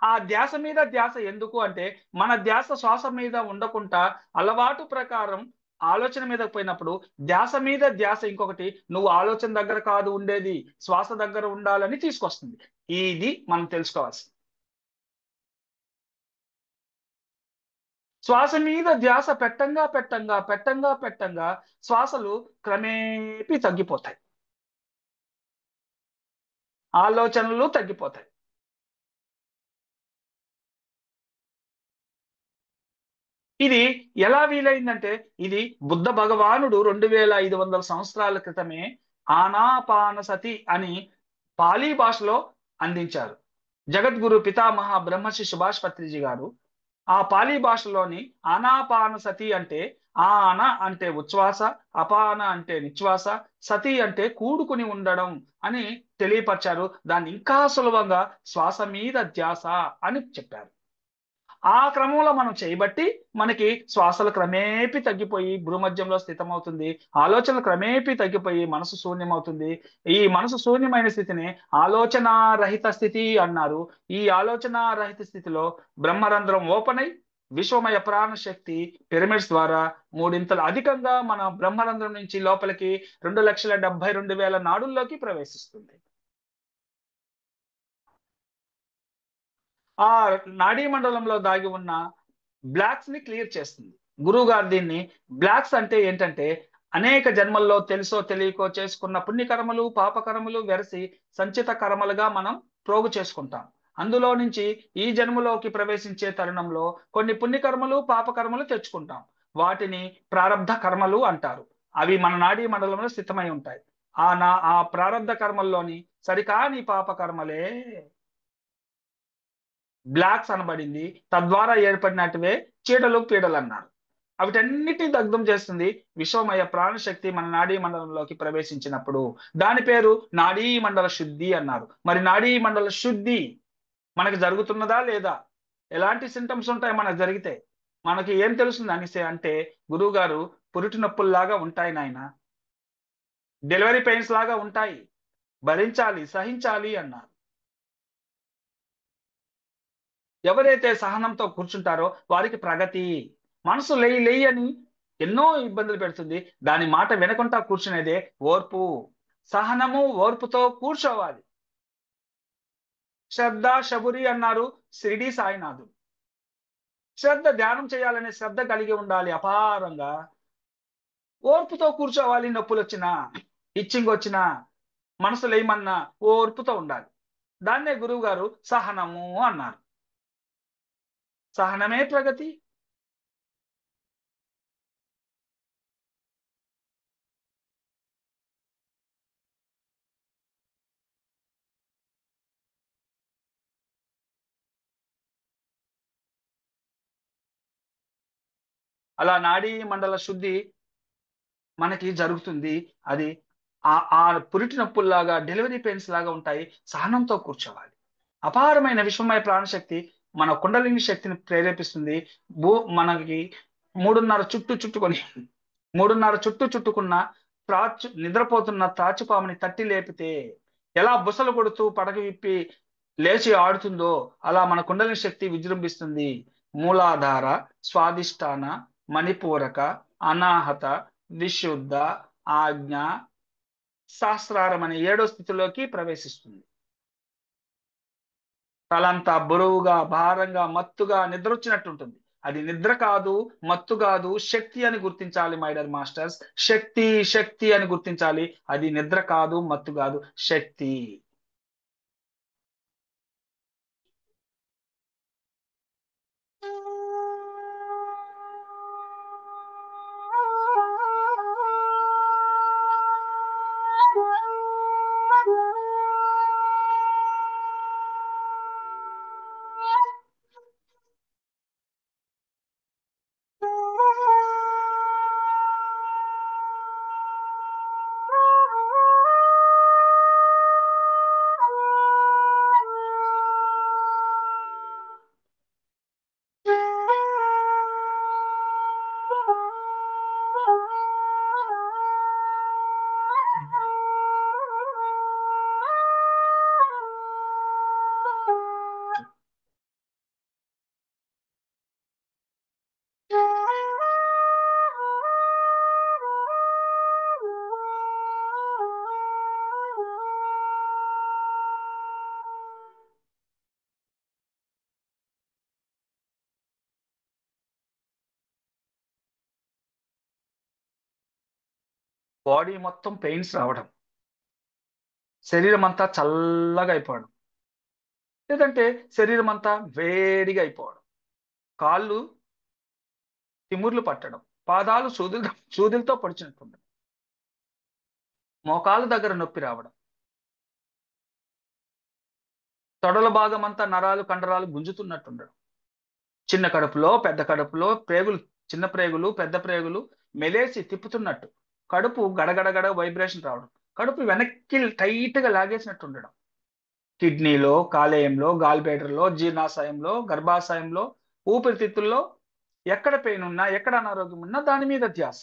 ఆ ధ్యాస మీద ధ్యాస ఎందుకు అంటే, మన ధ్యాస శ్వాస మీద ఉండకుండా అలవాటు ప్రకారం ఆలోచన మీద పోయినప్పుడు ధ్యాస మీద ధ్యాస ఇంకొకటి, నువ్వు ఆలోచన దగ్గర కాదు ఉండేది, శ్వాస దగ్గర ఉండాలని తీసుకొస్తుంది. ఇది మనం తెలుసుకోవాల్సింది. శ్వాస మీద ధ్యాస పెట్టంగా పెట్టంగా పెట్టంగా పెట్టంగా శ్వాసలు క్రమేపీ తగ్గిపోతాయి. ఆలోచనలు తగ్గిపోతాయి. ఇది ఎలా వీలైందంటే, ఇది బుద్ధ భగవానుడు 2500 సంవత్సరాల క్రితమే ఆనాపానసతి అని పాలీ భాషలో అందించారు. జగద్గురు పితామహ బ్రహ్మర్షి సుభాష్ పత్రిజీ గారు ఆ పాలీ భాషలోని ఆనాపానసతి అంటే, ఆన అంటే ఉచ్ఛ్వాస, అపాన అంటే నిశ్వాస, సతి అంటే కూడుకుని ఉండడం అని తెలియపరిచారు. దాన్ని ఇంకా సులభంగా శ్వాస మీద ధ్యాస అని చెప్పారు. ఆ క్రమంలో మనం చేయబట్టి మనకి శ్వాసలు క్రమేపీ తగ్గిపోయి భ్రూమధ్యంలో స్థితమవుతుంది. ఆలోచనలు క్రమేపీ తగ్గిపోయి మనసు శూన్యమవుతుంది. ఈ మనసు శూన్యమైన స్థితిని ఆలోచన రహిత స్థితి అన్నారు. ఈ ఆలోచన రహిత స్థితిలో బ్రహ్మరంధ్రం ఓపెన్ అయి విశ్వమయ ప్రాణ శక్తి పిరమిడ్స్ ద్వారా 3 ఇంతలు అధికంగా మన బ్రహ్మరంధ్రం నుంచి లోపలికి 2,72,000 నాడుల్లోకి ప్రవేశిస్తుంది. ఆ నాడీ మండలంలో దాగి ఉన్న బ్లాక్స్ ని క్లియర్ చేస్తుంది. గురువు గారు దీన్ని బ్లాక్స్ అంటే ఏంటంటే, అనేక జన్మల్లో తెలుసో తెలియకో చేసుకున్న పుణ్యకర్మలు, పాపకర్మలు వెరసి సంచిత కర్మలుగా మనం ప్రోగు చేసుకుంటాం. అందులో నుంచి ఈ జన్మలోకి ప్రవేశించే తరుణంలో కొన్ని పుణ్యకర్మలు, పాపకర్మలు తెచ్చుకుంటాం. వాటిని ప్రారబ్ధ కర్మలు అంటారు. అవి మన నాడీ మండలంలో స్థితమై ఉంటాయి. ఆ ప్రారబ్ధ కర్మల్లోని సరికాని పాపకర్మలే బ్లాక్స్ అనబడింది. తద్వారా ఏర్పడినట్టువే చీడలు పీడలు అన్నారు. వీటన్నిటిని దగ్ధం చేస్తుంది విశ్వమయ ప్రాణశక్తి మన నాడీ మండలంలోకి ప్రవేశించినప్పుడు. దాని పేరు నాడీ మండల శుద్ధి అన్నారు. మరి నాడీ మండల శుద్ధి మనకి జరుగుతున్నదా లేదా? ఎలాంటి సింటమ్స్ ఉంటాయి మనకు జరిగితే? మనకి ఏం తెలుస్తుంది అనేసి అంటే, గురువు గారు పురిటి నొప్పుల్లాగా ఉంటాయి నాయన, డెలివరీ పెయిన్స్ లాగా ఉంటాయి, భరించాలి, సహించాలి అన్నారు. ఎవరైతే సహనంతో కూర్చుంటారో వారికి ప్రగతి. మనసు లేయి లేయి అని ఎన్నో ఇబ్బందులు పెడుతుంది. దాని మాట వినకుండా కూర్చునేదే ఓర్పు. సహనము ఓర్పుతో కూర్చోవాలి. శ్రద్ధ శబురి అన్నారు షిరిడి సాయినాథుడు. శ్రద్ధ, ధ్యానం చేయాలనే శ్రద్ధ కలిగి ఉండాలి అపారంగా. ఓర్పుతో కూర్చోవాలి. నొప్పులు వచ్చినా, ఇచ్చింగ్ వచ్చినా, మనసు లేయమన్నా ఓర్పుతో ఉండాలి. దాన్నే గురువు గారు సహనము అన్నారు. సహనమే ప్రగతి. అలా నాడీ మండల శుద్ధి మనకి జరుగుతుంది. అది ఆ ఆ పురిటి నొప్పుల్లాగా, డెలివరీ పెయిన్స్ లాగా ఉంటాయి. సహనంతో కూర్చోవాలి. అపారమైన విశ్వమయ ప్రాణశక్తి మన కుండలిని శక్తిని ప్రేరేపిస్తుంది. మనకి మూడున్నర చుట్టూ చుట్టుకొని, మూడున్నర చుట్టూ చుట్టుకున్న నిద్రపోతున్న త్రాచుపాముని తట్టి లేపితే ఎలా బుసలు కొడుతూ పడగ విప్పి లేచి ఆడుతుందో అలా మన కుండలిని శక్తి విజృంభిస్తుంది. మూలాధార, స్వాదిష్టాన, మణిపూరక, అనాహత, విశుద్ధ, ఆజ్ఞ, సహస్రారం అనే 7వ స్థితిలోకి ప్రవేశిస్తుంది. తలంతా బరువుగా, భారంగా, మత్తుగా నిద్రొచ్చినట్టుంటుంది. అది నిద్ర కాదు, మత్తు కాదు, శక్తి అని గుర్తించాలి మై డియర్ మాస్టర్స్. శక్తి, శక్తి అని గుర్తించాలి. అది నిద్ర కాదు, మత్తు కాదు, శక్తి. బాడీ మొత్తం పెయిన్స్ రావడం, శరీరం అంతా చల్లగా అయిపోవడం, లేదంటే శరీరం అంతా వేడిగా అయిపోవడం, కాళ్ళు తిమ్ముర్లు పట్టడం, పాదాలు సూదులతో పొడిచినట్టుండడం, మోకాళ్ళ దగ్గర నొప్పి రావడం, తొడల భాగం అంతా నరాలు కండరాలు గుంజుతున్నట్టుండడం, చిన్న కడుపులో పెద్ద కడుపులో ప్రేగులు, చిన్న ప్రేగులు పెద్ద ప్రేగులు మెలేసి తిప్పుతున్నట్టు, కడుపు గడగడగడ వైబ్రేషన్ రావడం, కడుపు వెనక్కి టైట్ గా లాగేసినట్టు ఉండడం, కిడ్నీలో, కాలేయంలో, గాల్బేడర్లో, జీర్ణాశయంలో, గర్భాశయంలో, ఊపిరితిత్తుల్లో ఎక్కడ పెయిన్ ఉన్నా, ఎక్కడ అనారోగ్యం ఉన్నా దాని మీద ధ్యాస.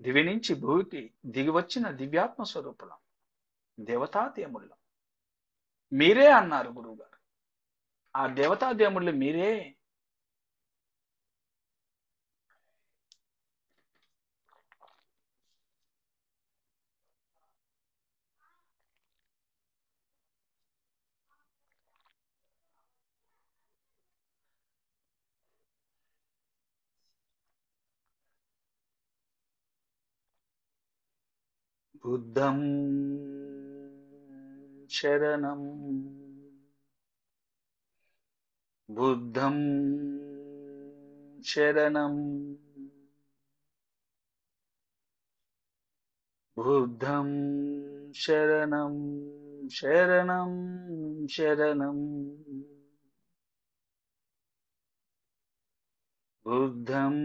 దివి నుంచి భూమికి దిగివచ్చిన దివ్యాత్మ స్వరూపులం, దేవతాదేముళ్ళం. మీరే అన్నారు గురువుగారు. ఆ దేవతాదేముళ్ళు మీరే. బుద్ధం శరణం, బుద్ధం శరణం, బుద్ధం శరణం, శరణం శరణం, బుద్ధం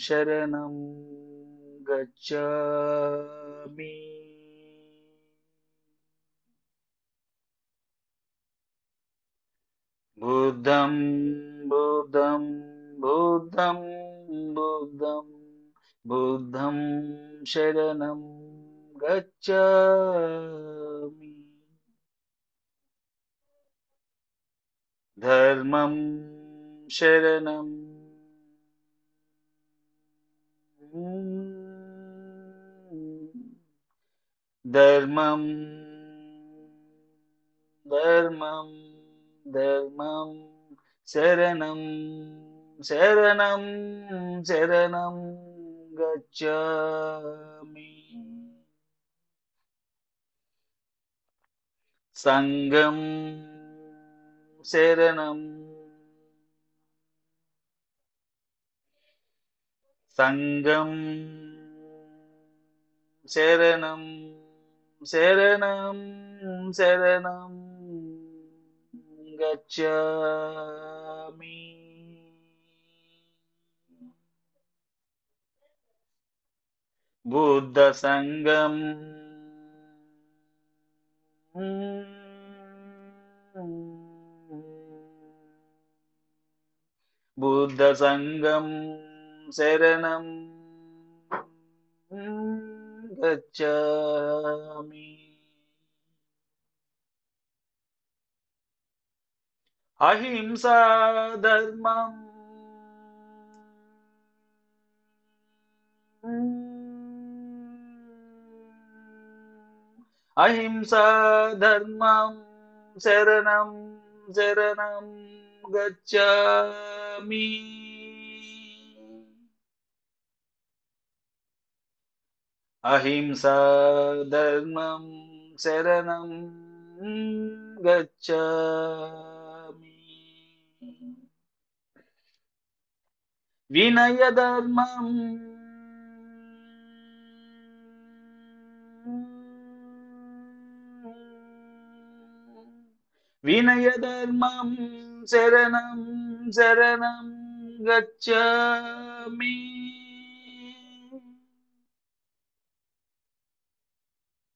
శరణం గచ్ఛామి. బుద్ధం బుద్ధం బుద్ధం బుద్ధం బుద్ధం శరణం గచ్ఛామి. ధర్మం శరణం, ధర్మం ధర్మం ధర్మం శరణం, శరణం శరణం గచ్ఛామి. సంఘం శరణం సంగం శరణం శరణం శరణం గచ్ఛామి బుద్ధ సంగం బుద్ధ సంగం శరణం గచ్ఛామి అహింసా ధర్మం అహింసా ధర్మం శరణం శరణం గచ్ఛామి అహింసా ధర్మం శరణం గచ్ఛామి వినయ ధర్మం వినయ ధర్మం శరణం శరణం గచ్ఛామి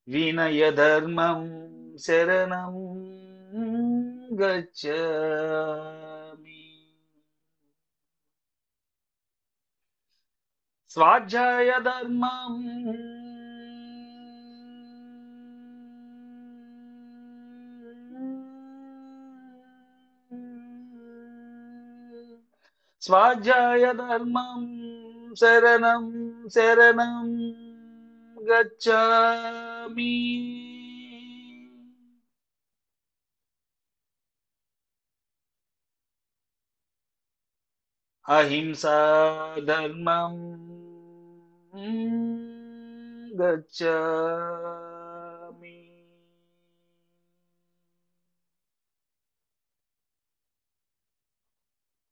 వినయ ధర్మం శరణం గచ్ఛామి స్వాధ్యాయ ధర్మం స్వాధ్యాయ ధర్మం శరణం శరణం గచ్ఛామి అహింసా ధర్మం గచ్ఛామి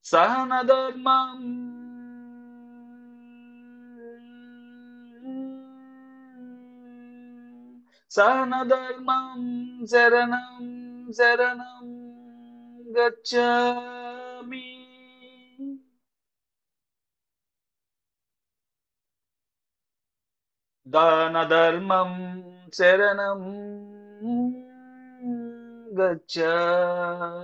సహన ధర్మం సహన ధర్మం శరణం శరణం గచ్ఛామి దాన ధర్మం శరణం గచ్ఛామి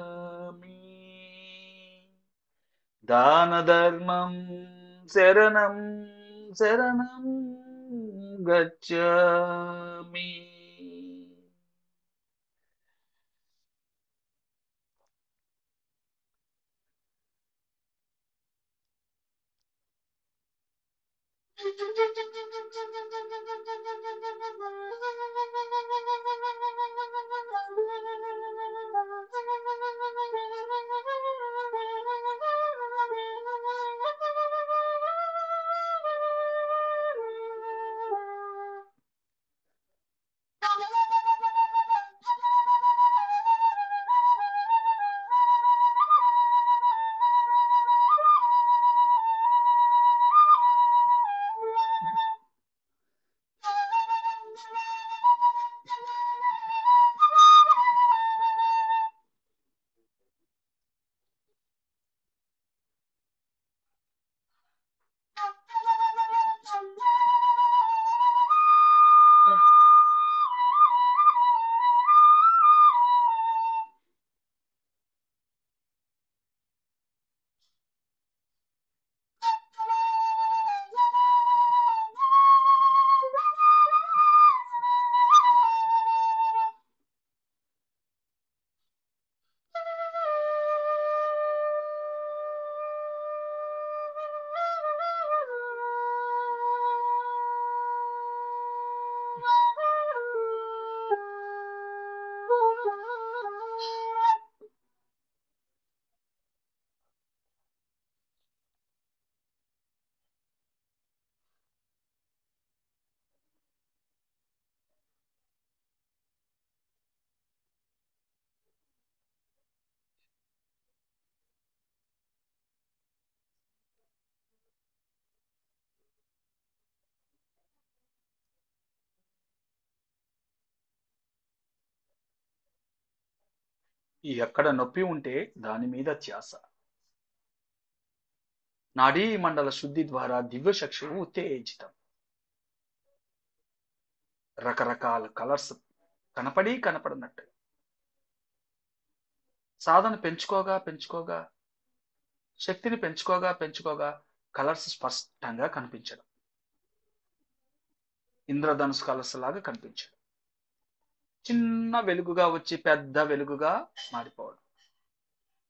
దాన ధర్మం శరణం శరణం గచ్ఛామి ఎక్కడ నొప్పి ఉంటే దాని మీద ధ్యాస. నాడీ మండల శుద్ధి ద్వారా దివ్యచక్షువు ఉత్తేజితం. రకరకాల కలర్స్ కనపడనట్టు. సాధన పెంచుకోగా శక్తిని పెంచుకోగా కలర్స్ స్పష్టంగా కనిపించడం. ఇంద్రధనుసు కలర్స్ లాగా కనిపించడం. చిన్న వెలుగుగా వచ్చి పెద్ద వెలుగుగా మారిపోవడం.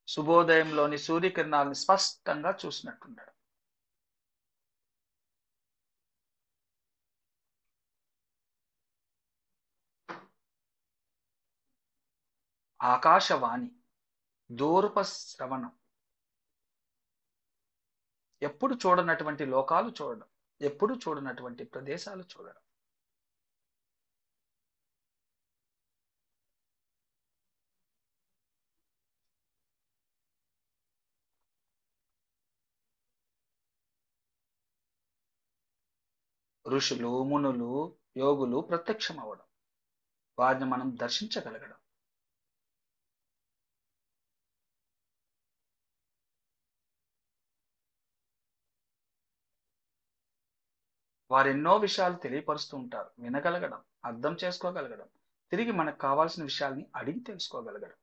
శుభోదయంలోని సూర్యకిరణాలను స్పష్టంగా చూసినట్టుండడం. ఆకాశవాణి, దూరప శ్రవణం. ఎప్పుడు చూడనటువంటి లోకాలు చూడడం, ఎప్పుడు చూడనటువంటి ప్రదేశాలు చూడడం. ఋషులు, మునులు, యోగులు ప్రత్యక్షం అవ్వడం, వారిని మనం దర్శించగలగడం. వారు ఎన్నో విషయాలు తెలియపరుస్తూ ఉంటారు. వినగలగడం, అర్థం చేసుకోగలగడం, తిరిగి మనకు కావాల్సిన విషయాల్ని అడిగి తెలుసుకోగలగడం.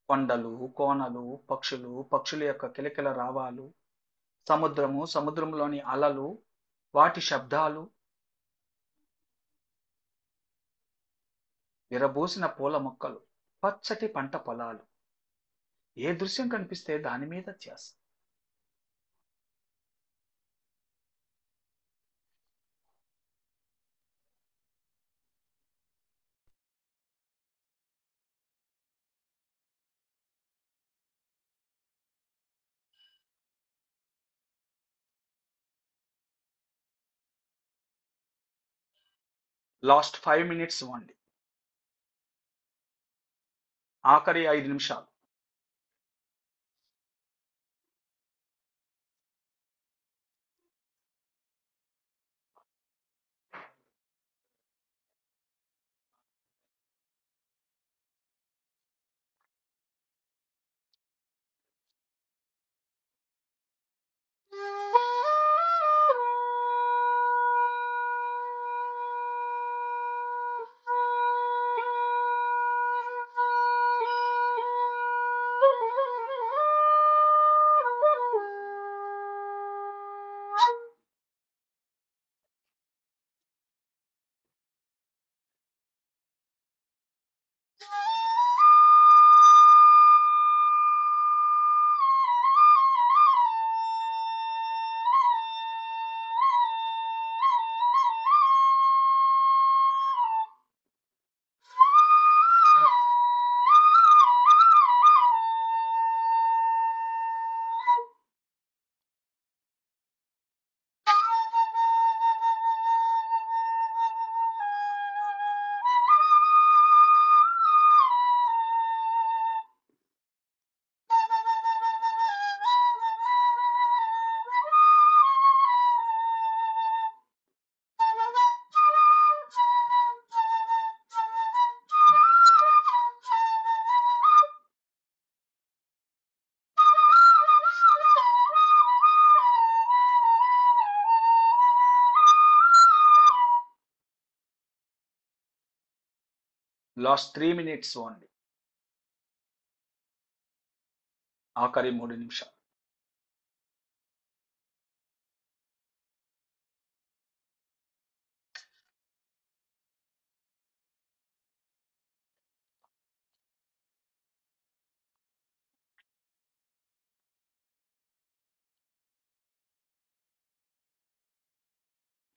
కొండలు, కోనలు, పక్షుల యొక్క కిలకిల రావాలు, సముద్రంలోని అలలు, వాటి శబ్దాలు, విరబూసిన పూల మొక్కలు, పచ్చటి పంట పొలాలు. ఏ దృశ్యం కనిపిస్తే దాని మీద ధ్యాస. లాస్ట్ 5 minutes ఇవ్వండి. ఆఖరి 5 నిమిషాలు. లాస్ట్ 3 minutes ఇవ్వండి. ఆఖరి 3 నిమిషాలు.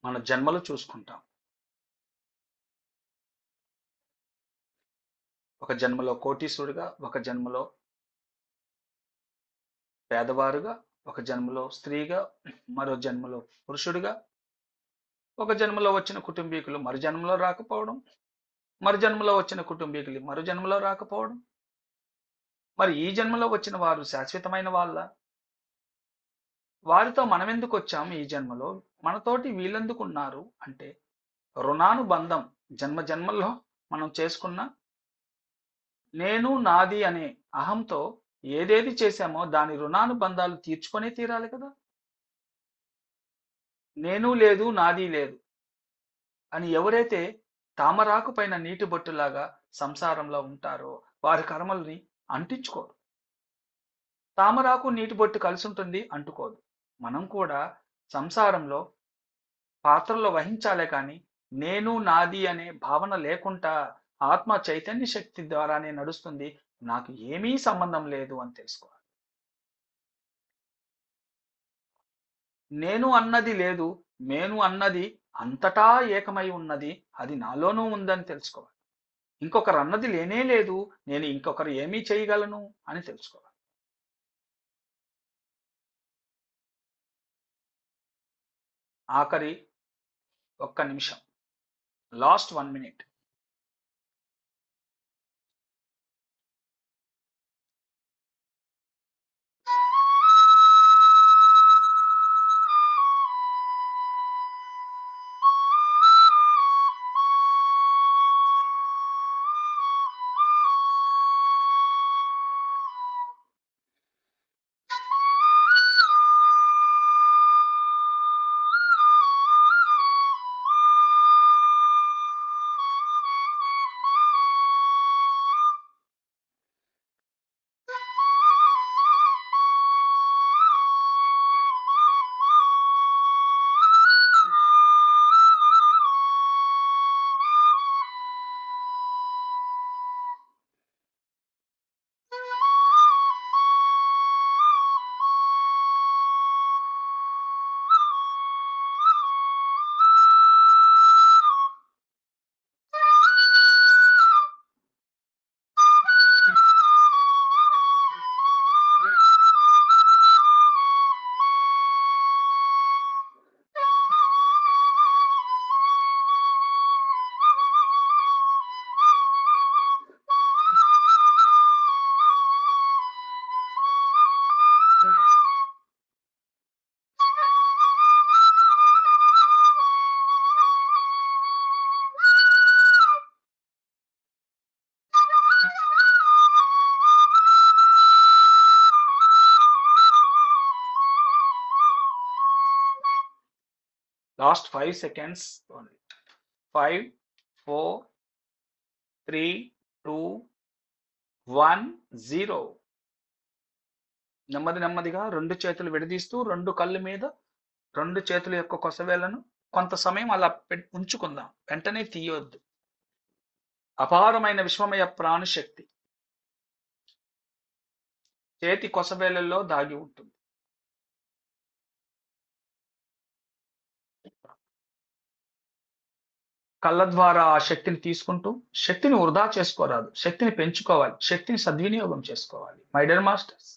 మన జన్మలు చూసుకుంటాం. ఒక జన్మలో కోటీశ్వరుడిగా, ఒక జన్మలో పేదవారుగా, ఒక జన్మలో స్త్రీగా, మరో జన్మలో పురుషుడిగా, ఒక జన్మలో వచ్చిన కుటుంబీకులు మరు జన్మలో రాకపోవడం, మరు జన్మలో వచ్చిన కుటుంబీకులు మరు జన్మలో రాకపోవడం. మరి ఈ జన్మలో వచ్చిన వారు శాశ్వతమైన వాళ్ళ? వారితో మనమెందుకు వచ్చాము ఈ జన్మలో, మనతోటి వీళ్ళెందుకు ఉన్నారు అంటే రుణానుబంధం. జన్మ జన్మల్లో మనం చేసుకున్న నేను నాది అనే అహంతో ఏదేది చేశామో దాని రుణానుబంధాలు తీర్చుకొనే తీరాలి కదా. నేను లేదు నాది లేదు అని ఎవరైతే తామరాకు పైన నీటి బొట్టులాగా సంసారంలో ఉంటారో వారి కర్మల్ని అంటించుకోరు. తామరాకు నీటి బొట్టు కలిసి ఉంటుంది, అంటుకోదు. మనం కూడా సంసారంలో పాత్రలో వహించాలే కానీ నేను నాది అనే భావన లేకుండా ఆత్మ చైతన్య శక్తి ద్వారానే నడుస్తుంది, నాకు ఏమీ సంబంధం లేదు అని తెలుసుకోవాలి. నేను అన్నది లేదు, నేను అన్నది అంతటా ఏకమై ఉన్నది, అది నాలోనూ ఉందని తెలుసుకోవాలి. ఇంకొకరు అన్నది లేనే లేదు, నేను ఇంకొకరు ఏమీ చేయగలను అని తెలుసుకోవాలి. ఆఖరి ఒక్క నిమిషం, last 1 minute. Last 5 seconds only. 5, 4, 3, 2, 1, 0. నెమ్మది నెమ్మదిగా 2 చేతులు విడదీస్తూ 2 కళ్ళు మీద 2 చేతుల యొక్క కొసవేళ్లను కొంత సమయం అలా ఉంచుకుందాం, వెంటనే తీయొద్దు. అపారమైన విశ్వమయ ప్రాణశక్తి చేతి కొసవేళ్లలో దాగి ఉంటుంది. కళ్ళ ద్వారా ఆ శక్తిని తీసుకుంటూ, శక్తిని వృధా చేసుకోరాదు, శక్తిని పెంచుకోవాలి, శక్తిని సద్వినియోగం చేసుకోవాలి. మై డియర్ మాస్టర్స్,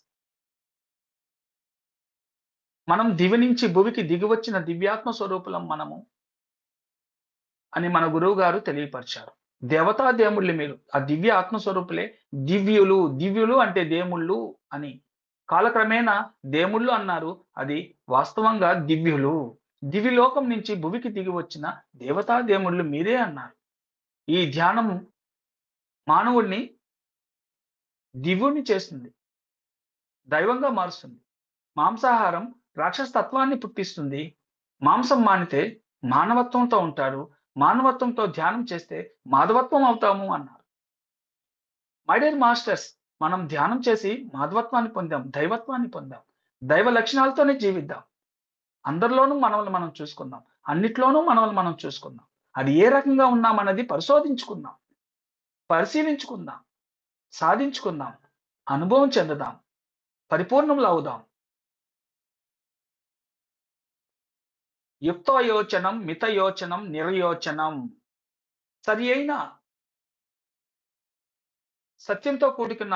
మనం దివి నుంచి భువికి దిగి వచ్చిన దివ్యాత్మ స్వరూపులం మనము అని మన గురువు గారు తెలియపరిచారు. దేవతా దేముళ్ళు మీరు, ఆ దివ్య ఆత్మస్వరూపులే దివ్యులు. దివ్యులు అంటే దేముళ్ళు అని కాలక్రమేణా దేముళ్ళు అన్నారు, అది వాస్తవంగా దివ్యులు. దివ్యలోకం నుంచి భువికి దిగి వచ్చిన దేవతా దేముళ్ళు మీరే అన్నారు. ఈ ధ్యానం మానవుడిని దివ్యుని చేస్తుంది, దైవంగా మారుస్తుంది. మాంసాహారం రాక్షస తత్వాన్ని పుట్టిస్తుంది. మాంసం మానితే మానవత్వంతో ఉంటారు, మానవత్వంతో ధ్యానం చేస్తే మాధవత్వం అవుతాము అన్నారు. మై డియర్ మాస్టర్స్, మనం ధ్యానం చేసి మాధవత్వాన్ని పొందాం, దైవత్వాన్ని పొందాం. దైవ లక్షణాలతోనే జీవిద్దాం. అందరిలోనూ మనల్ని మనం చూసుకుందాం, అన్నిట్లోనూ మనల్ని మనం చూసుకుందాం. అది ఏ రకంగా ఉన్నామన్నది పరిశోధించుకుందాం, పరిశీలించుకుందాం, సాధించుకుందాం, అనుభవం చెందుదాం, పరిపూర్ణంలో అవుదాం. యుక్తయోచనం, మితయోచనం, నిర్యోచనం. సరి అయిన సత్యంతో కూడుకున్న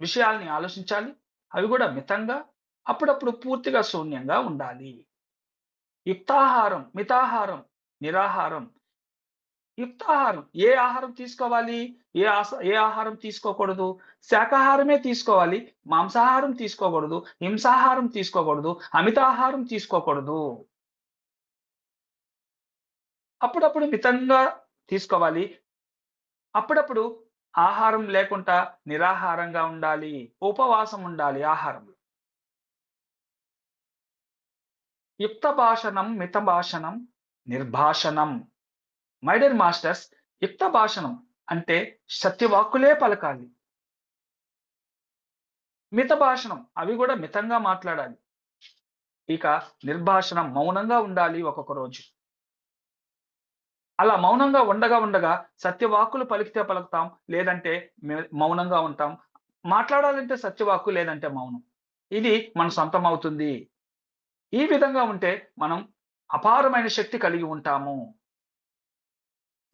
విషయాల్ని ఆలోచించాలి. అవి కూడా మితంగా, అప్పుడప్పుడు పూర్తిగా శూన్యంగా ఉండాలి. యుక్తాహారం, మితాహారం, నిరాహారం, యుక్తాహారం. ఏ ఆహారం తీసుకోవాలి? ఏ ఆహారం తీసుకోకూడదు? శాకాహారమే తీసుకోవాలి. మాంసాహారం తీసుకోకూడదు. హింసాహారం తీసుకోకూడదు. అమితాహారం తీసుకోకూడదు. అప్పుడప్పుడు మితంగా తీసుకోవాలి. అప్పుడప్పుడు ఆహారం లేకుండా నిరాహారంగా ఉండాలి. ఉపవాసం ఉండాలి ఆహారంలో. యుక్త భాషణం, మిత భాషణం, నిర్భాషణం. మై డియర్ మాస్టర్స్, యుక్త భాషణం అంటే సత్యవాక్కులే పలకాలి. మిత భాషణం అవి కూడా మితంగా మాట్లాడాలి. ఇక నిర్భాషణం మౌనంగా ఉండాలి ఒక్కొక్క రోజు. అలా మౌనంగా ఉండగా సత్యవాక్కులు పలికితే పలుకుతాం, లేదంటే మౌనంగా ఉంటాం. మాట్లాడాలంటే సత్యవాక్కు, లేదంటే మౌనం. ఇది మన సొంతం అవుతుంది. ఈ విధంగా ఉంటే మనం అపారమైన శక్తి కలిగి ఉంటాము.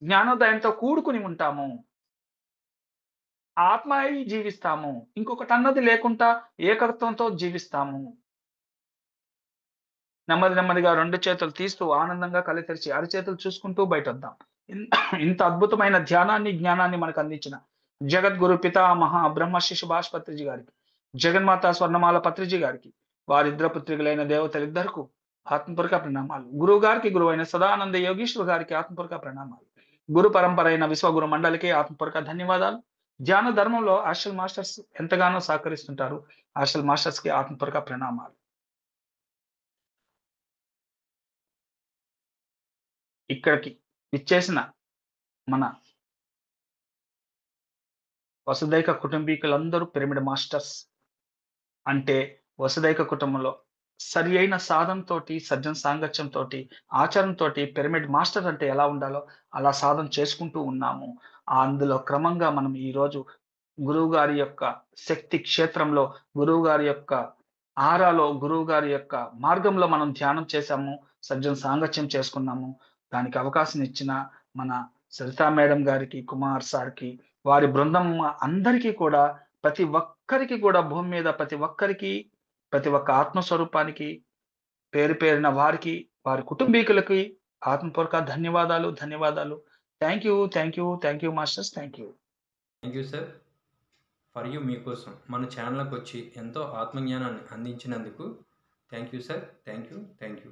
జ్ఞానోదయంతో కూడుకుని ఉంటాము. ఆత్మ అయి జీవిస్తాము. ఇంకొకటన్నది లేకుండా ఏకత్వంతో జీవిస్తాము. నెమ్మదిగా 2 చేతులు తీస్తూ ఆనందంగా కళ్ళు తెరిచి అరచేతులు చూసుకుంటూ బయటొద్దాం. ఇంత అద్భుతమైన ధ్యానాన్ని, జ్ఞానాన్ని మనకు అందించిన జగద్గురు పితామహ బ్రహ్మర్షి సుభాష్ పత్రిజీ గారికి, జగన్మాత స్వర్ణమాల పత్రిజీ గారికి, వారిద్దరు పుత్రికలైన దేవతలిద్దరకు ఆత్మపూర్వక ప్రణామాలు. గురువు గారికి, గురువైన సదానంద యోగీశ్వర్ గారికి ఆత్మపూర్వక ప్రణామాలు. గురు పరంపర అయిన విశ్వగురు మండలికి ఆత్మపూర్వక ధన్యవాదాలు. ధ్యాన ధర్మంలో హాస్టల్ మాస్టర్స్ ఎంతగానో సహకరిస్తుంటారు. హాస్టల్ మాస్టర్స్ కి ఆత్మపూర్వక ప్రణామాలు. ఇక్కడికి విచ్చేసిన మన వసుదైక కుటుంబీకులందరూ పిరమిడ్ మాస్టర్స్. అంటే వసుదైక కుటుంబంలో సరి అయిన సాధనతోటి, సజ్జన సాంగత్యంతోటి, ఆచరణతోటి పిరమిడ్ మాస్టర్ అంటే ఎలా ఉండాలో అలా సాధన చేసుకుంటూ ఉన్నాము. అందులో క్రమంగా మనం ఈరోజు గురువుగారి యొక్క శక్తి క్షేత్రంలో, గురువుగారి యొక్క ఆరాలో, గురువుగారి యొక్క మార్గంలో మనం ధ్యానం చేశాము. సజ్జన సాంగత్యం చేసుకున్నాము. దానికి అవకాశం ఇచ్చిన మన సరితా మేడం గారికి, కుమార్ సార్‌కి, వారి బృందం అందరికీ కూడా, ప్రతి ఒక్కరికి కూడా భూమి మీద ప్రతి ఒక్కరికి, ప్రతి ఒక్క ఆత్మ స్వరూపానికి పేరు పేరున వారికి, వారి కుటుంబీకులకి ఆత్మపూర్వక ధన్యవాదాలు. ధన్యవాదాలు. Thank you masters. Thank you. Thank you sir. For you మీకోసం మన ఛానల్‌కొచ్చి ఎంతో ఆత్మజ్ఞానాన్ని అందించినందుకు thank you sir. Thank you.